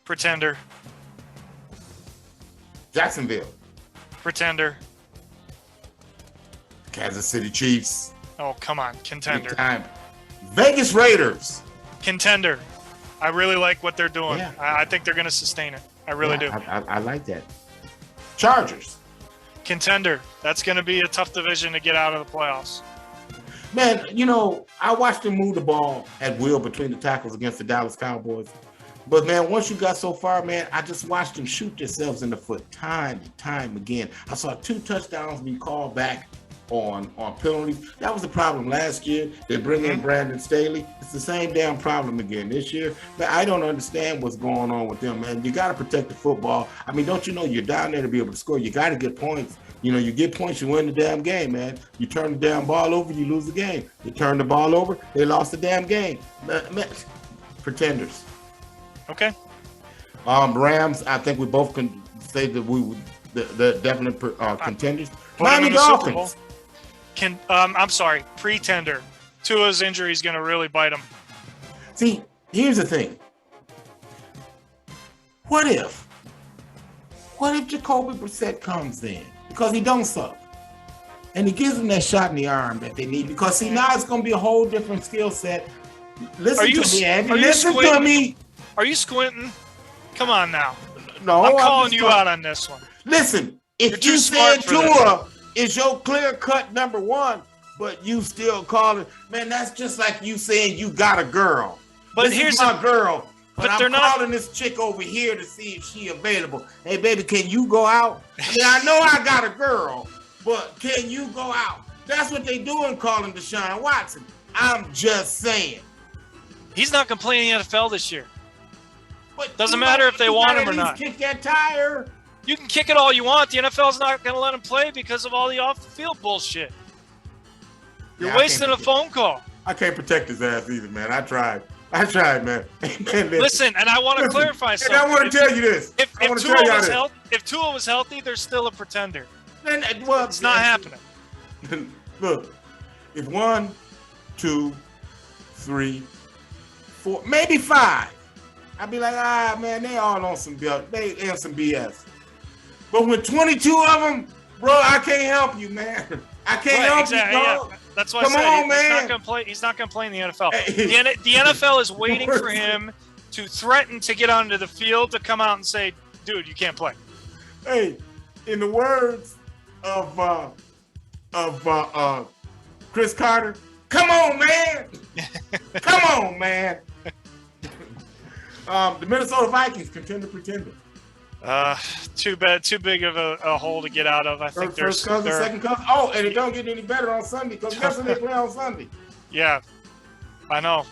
B: Pretender.
A: Jacksonville.
B: Pretender.
A: Kansas City Chiefs.
B: Oh, come on. Contender.
A: Vegas Raiders.
B: Contender. I really like what they're doing.
A: Yeah.
B: I think they're going to sustain it. I really do.
A: I like that. Chargers.
B: Contender. That's going to be a tough division to get out of the playoffs.
A: Man, you know, I watched them move the ball at will between the tackles against the Dallas Cowboys. But, man, once you got so far, man, I just watched them shoot themselves in the foot time and time again. I saw 2 touchdowns be called back on penalties. That was the problem last year. They bring in Brandon Staley. It's the same damn problem again this year. But I don't understand what's going on with them, man. You got to protect the football. I mean, don't you know you're down there to be able to score? You got to get points. You know, you get points, you win the damn game, man. You turn the damn ball over, you lose the game. You turn the ball over, they lost the damn game. Man, pretenders.
B: Okay.
A: Rams, I think we both can say that the definite contenders.
B: Miami Dolphins. I'm sorry, pretender. Tua's injury is going to really bite him.
A: See, here's the thing. What if Jacoby Brissett comes in? Because he don't suck. And he gives them that shot in the arm that they need. Because, see, now it's going to be a whole different skill set. Listen to me, Andy. Listen to me.
B: Are you squinting? Come on now.
A: No,
B: I'm calling you out on this one.
A: Listen, if you said Tua is your clear-cut number 1, but you still call it, man, that's just like you saying you got a girl.
B: But
A: here's my girl. But I'm calling this chick over here to see if she available. Hey, baby, can you go out? I mean, I know I got a girl, but can you go out? That's what they doing calling Deshaun Watson. I'm just saying.
B: He's not going to play in the NFL this year.
A: But
B: doesn't matter if they want him or not.
A: Kick that tire.
B: You can kick it all you want. The NFL's not going to let him play because of all the off-the-field bullshit. You're wasting a phone call.
A: I can't protect his ass either, man. I tried, man.
B: Listen, and I want to clarify something.
A: And I want to tell you this.
B: If Tua was healthy, there's still a pretender. It's not happening.
A: Look, if 1, 2, 3, 4, maybe 5, I'd be like, man, they all on some BS. But with 22 of them, bro, I can't help you, man. I can't help you, bro.
B: Yeah. That's why I said he's not going to play in the NFL. The NFL is waiting for him to threaten to get onto the field to come out and say, dude, you can't play.
A: Hey, in the words of Chris Carter, Come on, man. Come on, man. The Minnesota Vikings, contender, pretender.
B: Too bad. Too big of a hole to get out of. I think
A: First cousin, second cousin. Oh, and it don't get any better on Sunday because guess when they play on Sunday?
B: Yeah, I know.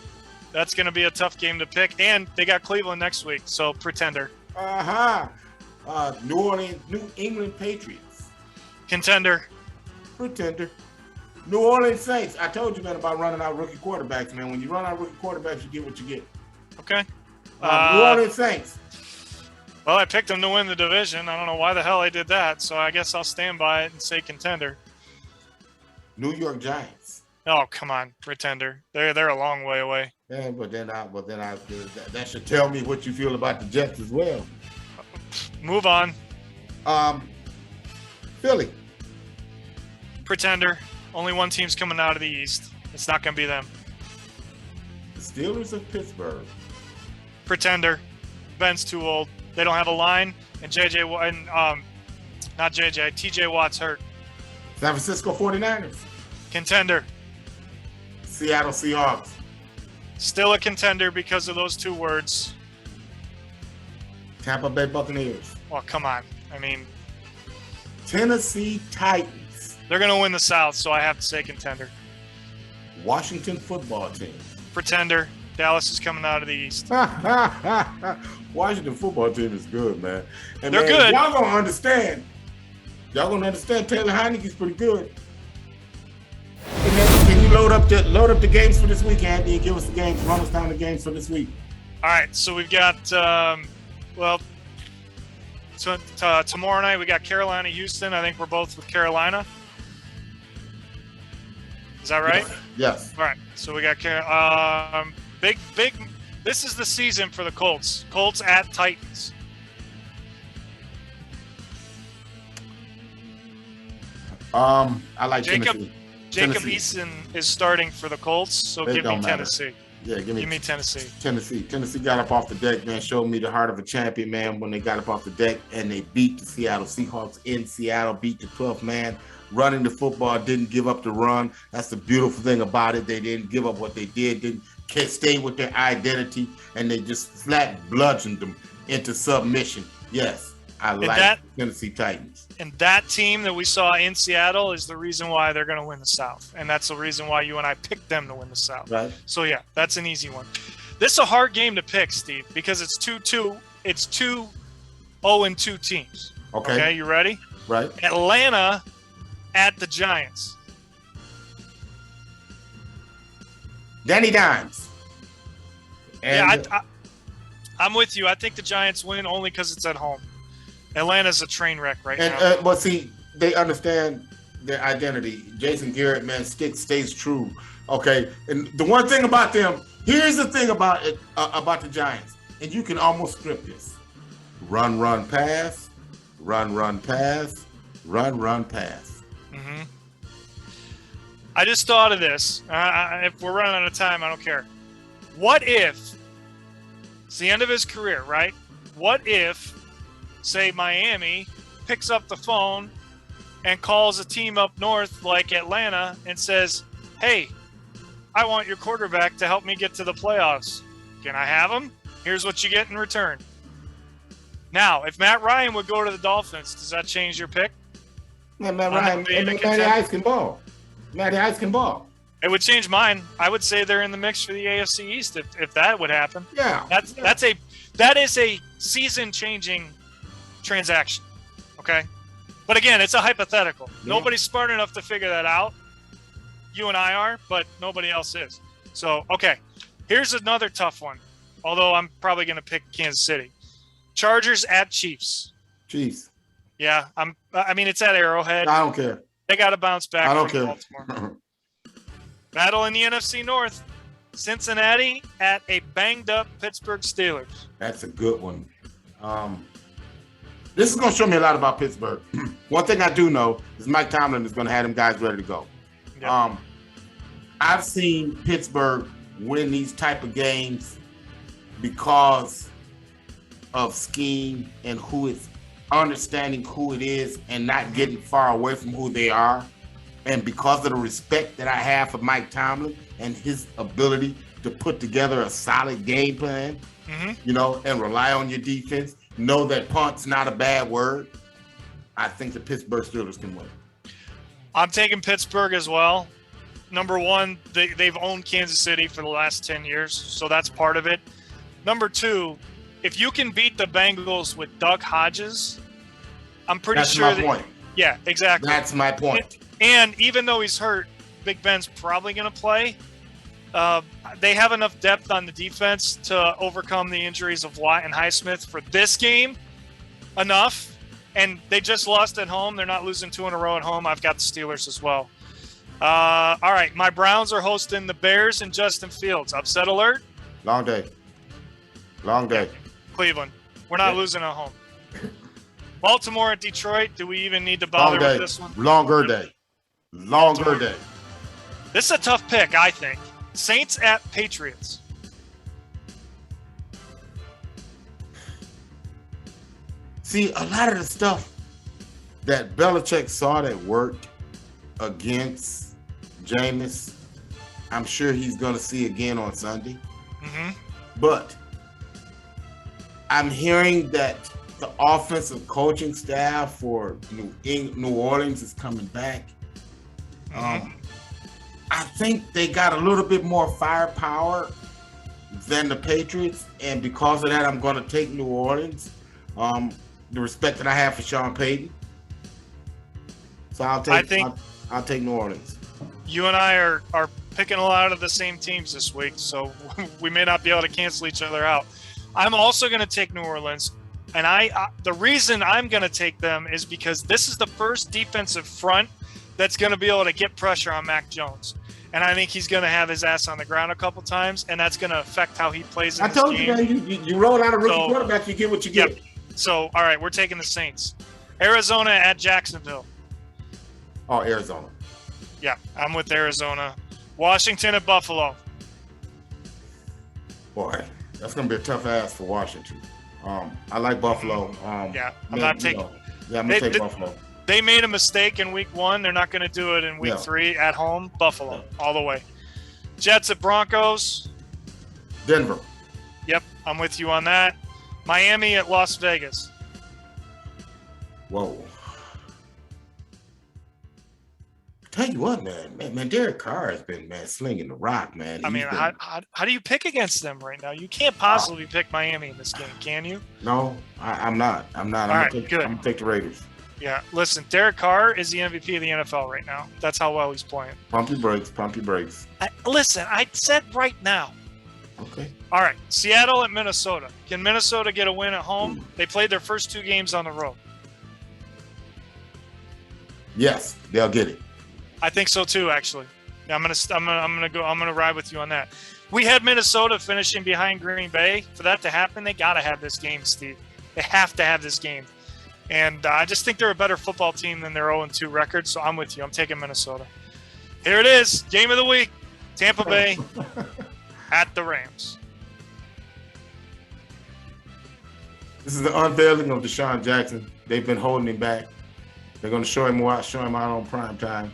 B: That's going to be a tough game to pick, and they got Cleveland next week, so pretender.
A: New England Patriots.
B: Contender.
A: Pretender. New Orleans Saints. I told you, man, about running out rookie quarterbacks, man. When you run out rookie quarterbacks, you get what you get.
B: Okay.
A: New Orleans Saints.
B: Well, I picked them to win the division. I don't know why the hell I did that, so I guess I'll stand by it and say contender.
A: New York Giants.
B: Oh, come on, pretender. They're a long way away.
A: Yeah, but then that should tell me what you feel about the Jets as well.
B: Move on.
A: Philly.
B: Pretender. Only one team's coming out of the East. It's not going to be them.
A: The Steelers of Pittsburgh.
B: Pretender. Ben's too old. They don't have a line, and TJ Watt's hurt.
A: San Francisco 49ers.
B: Contender.
A: Seattle Seahawks.
B: Still a contender because of those two words.
A: Tampa Bay Buccaneers.
B: Well, come on. I mean,
A: Tennessee Titans.
B: they're going to win the South, so I have to say contender.
A: Washington Football Team.
B: Pretender. Dallas is coming out of the East.
A: Washington Football Team is good, man. And
B: They're good.
A: Y'all gonna understand. Taylor Heineke's pretty good. Can you load up the games for this week, Andy, and give us the games, run us down the games for this week?
B: All right, so we've got tomorrow night we got Carolina, Houston. I think we're both with Carolina. Is that right?
A: Yes.
B: All right, so we got big. This is the season for the Colts. Colts at Titans.
A: I like Tennessee.
B: Jacob
A: Tennessee.
B: Eason is starting for the Colts, so give me Tennessee.
A: Yeah, give me
B: Tennessee.
A: Tennessee got up off the deck, man. Showed me the heart of a champion, man, when they got up off the deck and they beat the Seattle Seahawks in Seattle, beat the 12th man. Running the football, didn't give up the run. That's the beautiful thing about it. They didn't give up what they didn't stay with their identity, and they just flat bludgeoned them into submission. Yes, I like Tennessee Titans.
B: And that team that we saw in Seattle is the reason why they're going to win the South. And that's the reason why you and I picked them to win the South.
A: Right.
B: So, yeah, that's an easy one. This is a hard game to pick, Steve, because it's 2-2. It's 2-0-2 teams. Okay, you ready?
A: Right.
B: Atlanta at the Giants.
A: Danny Dimes.
B: And yeah, I'm with you. I think the Giants win only because it's at home. Atlanta's a train wreck right now.
A: But see, they understand their identity. Jason Garrett, man, stays true. Okay, and the one thing about them, here's the thing about it about the Giants, and you can almost script this: run, pass, run, pass, run, pass.
B: Mm-hmm. I just thought of this. If we're running out of time, I don't care. What if it's the end of his career, right? What if, say, Miami picks up the phone and calls a team up north like Atlanta and says, hey, I want your quarterback to help me get to the playoffs. Can I have him? Here's what you get in return. Now, if Matt Ryan would go to the Dolphins, does that change your pick?
A: Yeah, Matt Ryan, Matty Ice can ball. Matty Ice can ball.
B: It would change mine. I would say they're in the mix for the AFC East if that would happen.
A: Yeah.
B: That is a season-changing transaction. Okay? But again, it's a hypothetical. Yeah. Nobody's smart enough to figure that out. You and I are, but nobody else is. So, okay. Here's another tough one. Although I'm probably going to pick Kansas City. Chargers at Chiefs.
A: Chiefs.
B: Yeah, I mean, it's at Arrowhead.
A: I don't care.
B: They got to bounce back.
A: I don't care.
B: Baltimore. Battle in the NFC North. Cincinnati at a banged-up Pittsburgh Steelers.
A: That's a good one. This is going to show me a lot about Pittsburgh. One thing I do know is Mike Tomlin is going to have them guys ready to go. Yep. I've seen Pittsburgh win these type of games because of scheme and who it's understanding who it is and not getting far away from who they are. And because of the respect that I have for Mike Tomlin and his ability to put together a solid game plan, and rely on your defense, know that punt's not a bad word, I think the Pittsburgh Steelers can win.
B: I'm taking Pittsburgh as well. Number one, they've owned Kansas City for the last 10 years, so that's part of it. Number two, if you can beat the Bengals with Duck Hodges, I'm pretty sure
A: that's my point.
B: Yeah, exactly.
A: That's my point.
B: And even though he's hurt, Big Ben's probably going to play. They have enough depth on the defense to overcome the injuries of Watt and Highsmith for this game. Enough. And they just lost at home. They're not losing 2 in a row at home. I've got the Steelers as well. All right. My Browns are hosting the Bears and Justin Fields. Upset alert?
A: Long day.
B: Cleveland. We're not losing at home. Baltimore at Detroit. Do we even need to bother with this one?
A: Longer day.
B: This is a tough pick, I think. Saints at Patriots.
A: See, a lot of the stuff that Belichick saw that worked against Jameis, I'm sure he's going to see again on Sunday. But I'm hearing that the offensive coaching staff for New Orleans is coming back. I think they got a little bit more firepower than the Patriots, and because of that, I'm going to take New Orleans. The respect that I have for Sean Payton, so I'll take New Orleans.
B: You and I are picking a lot of the same teams this week, so we may not be able to cancel each other out. I'm also going to take New Orleans, and the reason I'm going to take them is because this is the first defensive front that's going to be able to get pressure on Mac Jones. And I think he's going to have his ass on the ground a couple times, and that's going to affect how he plays in this game.
A: I told you, man, you roll out a rookie quarterback, you get what you get.
B: So, all right, we're taking the Saints. Arizona at Jacksonville.
A: Oh, Arizona.
B: Yeah, I'm with Arizona. Washington at Buffalo.
A: Boy, that's going to be a tough ass for Washington. I like Buffalo.
B: I'm not taking.
A: I'm going to take Buffalo.
B: They made a mistake in week 1. They're not going to do it in week 3 at home. Buffalo, all the way. Jets at Broncos.
A: Denver.
B: Yep, I'm with you on that. Miami at Las Vegas.
A: Whoa. Tell you what, man, Derek Carr has been, slinging the rock, man.
B: I mean, how do you pick against them right now? You can't possibly pick Miami in this game, can you?
A: No, I'm not. I'm
B: All right, good.
A: I'm going to take the Raiders.
B: Yeah, listen, Derek Carr is the MVP of the NFL right now. That's how well he's playing.
A: Pump your brakes.
B: Listen, I said right now.
A: Okay.
B: All right, Seattle at Minnesota. Can Minnesota get a win at home? They played their first 2 games on the road.
A: Yes, they'll get it.
B: I think so too, actually. Yeah, I'm gonna ride with you on that. We had Minnesota finishing behind Green Bay. For that to happen, they gotta have this game, Steve. They have to have this game. And I just think they're a better football team than their 0-2 record, so I'm with you. I'm taking Minnesota. Here it is, game of the week. Tampa Bay at the Rams.
A: This is the unveiling of Deshaun Jackson. They've been holding him back. They're going to show him out on prime time.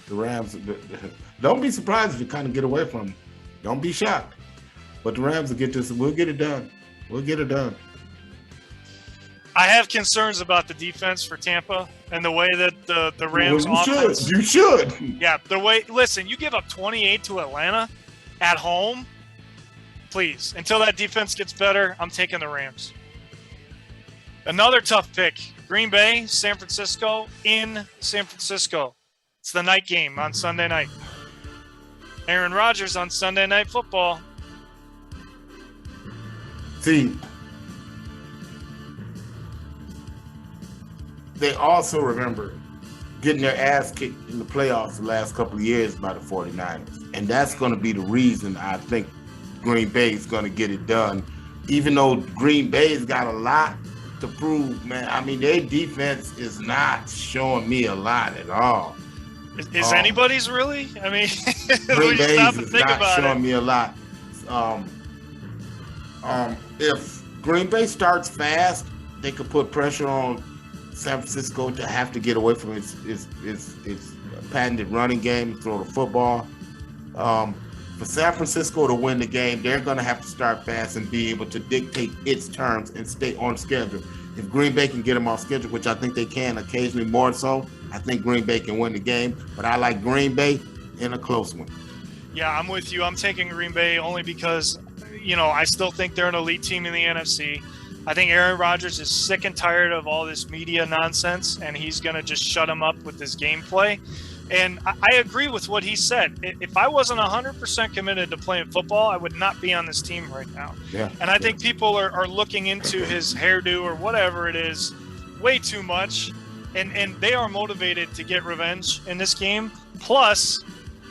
A: The Rams, don't be surprised if you kind of get away from him. Don't be shocked. But the Rams will get this. We'll get it done.
B: I have concerns about the defense for Tampa and the way that the Rams offense.
A: You should.
B: Yeah, listen, you give up 28 to Atlanta at home. Please, until that defense gets better, I'm taking the Rams. Another tough pick. Green Bay, San Francisco, in San Francisco. It's the night game on Sunday night. Aaron Rodgers on Sunday Night Football.
A: See, they also remember getting their ass kicked in the playoffs the last couple of years by the 49ers. And that's going to be the reason I think Green Bay is going to get it done. Even though Green Bay's got a lot to prove, man. I mean, their defense is not showing me a lot at all.
B: Is anybody's really? I mean,
A: Green Bay's is not showing me a lot. If Green Bay starts fast, they could put pressure on San Francisco to have to get away from its patented running game, throw the football. For San Francisco to win the game, they're going to have to start fast and be able to dictate its terms and stay on schedule. If Green Bay can get them off schedule, which I think they can occasionally more so, I think Green Bay can win the game. But I like Green Bay in a close one.
B: Yeah, I'm with you. I'm taking Green Bay only because, I still think they're an elite team in the NFC. I think Aaron Rodgers is sick and tired of all this media nonsense, and he's going to just shut him up with his gameplay. And I agree with what he said. If I wasn't 100% committed to playing football, I would not be on this team right now.
A: Yeah,
B: and I think people are looking into his hairdo or whatever it is way too much. And they are motivated to get revenge in this game. Plus,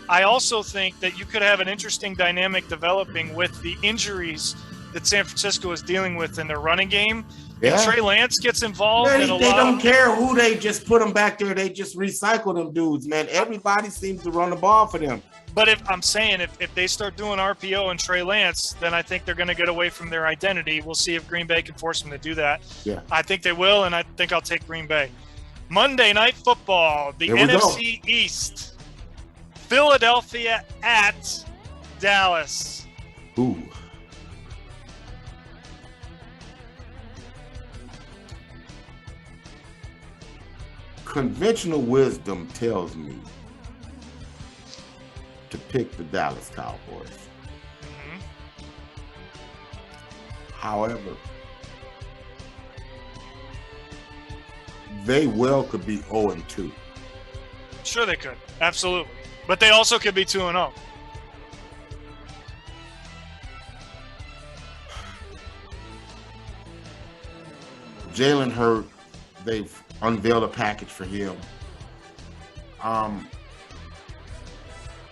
B: I also think that you could have an interesting dynamic developing with the injuries that San Francisco is dealing with in their running game.
A: Yeah.
B: If Trey Lance gets involved,
A: man, they don't care who they just put them back there. They just recycle them dudes, man. Everybody seems to run the ball for them.
B: But if they start doing RPO and Trey Lance, then I think they're going to get away from their identity. We'll see if Green Bay can force them to do that.
A: Yeah,
B: I think they will, and I think I'll take Green Bay. Monday Night Football, the NFC East. Philadelphia at Dallas.
A: Ooh. Conventional wisdom tells me to pick the Dallas Cowboys.
B: Mm-hmm.
A: However, they well could be 0-2.
B: Sure they could. Absolutely. But they also could be 2-0.
A: Jalen Hurts, they've unveiled a package for him. I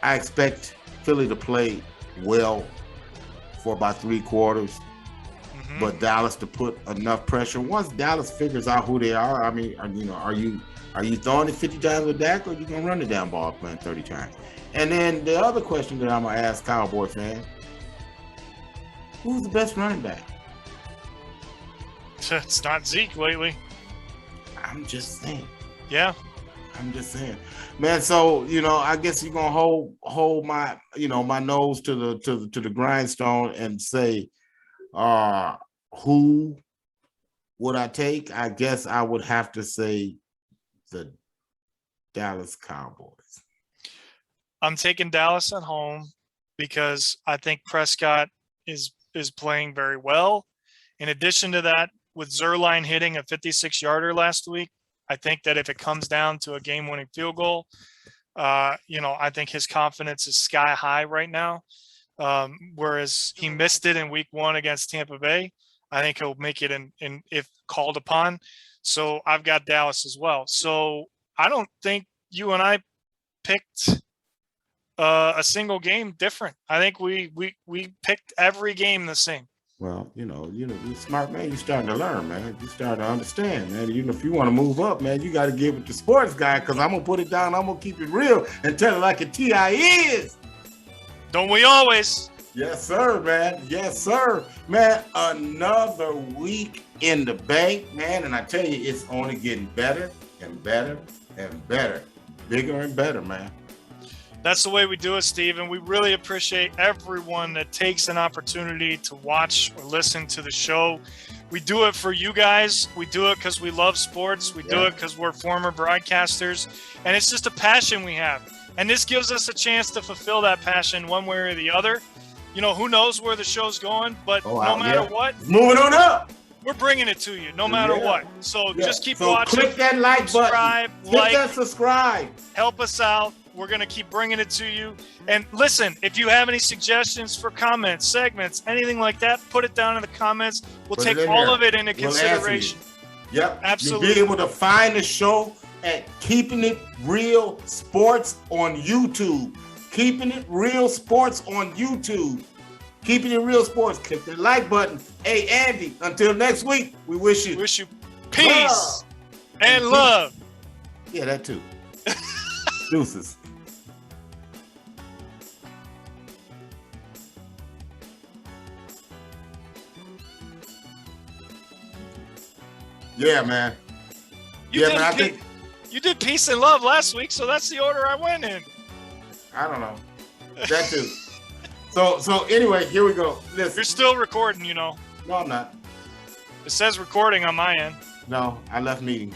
A: expect Philly to play well for about 3 quarters, but Dallas to put enough pressure. Once Dallas figures out who they are, I mean, are you throwing it 50 times with Dak, or are you gonna run the damn ball playing 30 times? And then the other question that I'm gonna ask Cowboy fans: who's the best running back?
B: It's not Zeke lately.
A: I'm just saying.
B: Yeah.
A: I'm just saying, man. So I guess you're gonna hold my my nose to the grindstone and say, who would I take? I guess I would have to say the Dallas Cowboys.
B: I'm taking Dallas at home because I think Prescott is playing very well. In addition to that, with Zuerlein hitting a 56-yarder last week, I think that if it comes down to a game-winning field goal, I think his confidence is sky high right now. Whereas he missed it in week 1 against Tampa Bay. I think he'll make it in if called upon. So I've got Dallas as well. So I don't think you and I picked a single game different. I think we picked every game the same.
A: Well, you're smart, man. You're starting to learn, man. You're starting to understand, man. If you want to move up, man, you got to give it to sports guy, because I'm going to put it down. I'm going to keep it real and tell it like a T.I. is.
B: Don't we always?
A: Yes, sir, man. Yes, sir. Man, another week in the bank, man. And I tell you, it's only getting better and better and better. Bigger and better, man.
B: That's the way we do it, Steve, and we really appreciate everyone that takes an opportunity to watch or listen to the show. We do it for you guys. We do it because we love sports. We do it because we're former broadcasters, and it's just a passion we have. And this gives us a chance to fulfill that passion one way or the other. Who knows where the show's going, but no matter what,
A: moving on up.
B: We're bringing it to you no matter what. So just keep watching.
A: Click that like button. Click that subscribe.
B: Help us out. We're going to keep bringing it to you. And listen, if you have any suggestions for comments, segments, anything like that, put it down in the comments. We'll take all of it into consideration.
A: Yep.
B: Absolutely.
A: You'll be able to find the show at Keeping It Real Sports on YouTube. Keeping It Real Sports on YouTube. Keeping It Real Sports. Click the like button. Hey, Andy, until next week, we wish you
B: peace and love.
A: Yeah, that too. Deuces. Yeah, man.
B: You
A: I think
B: You did peace and love last week, so that's the order I went in.
A: I don't know. That too. So anyway, here we go. Listen.
B: You're still recording, you know.
A: No, I'm not.
B: It says recording on my end.
A: No, I left meeting.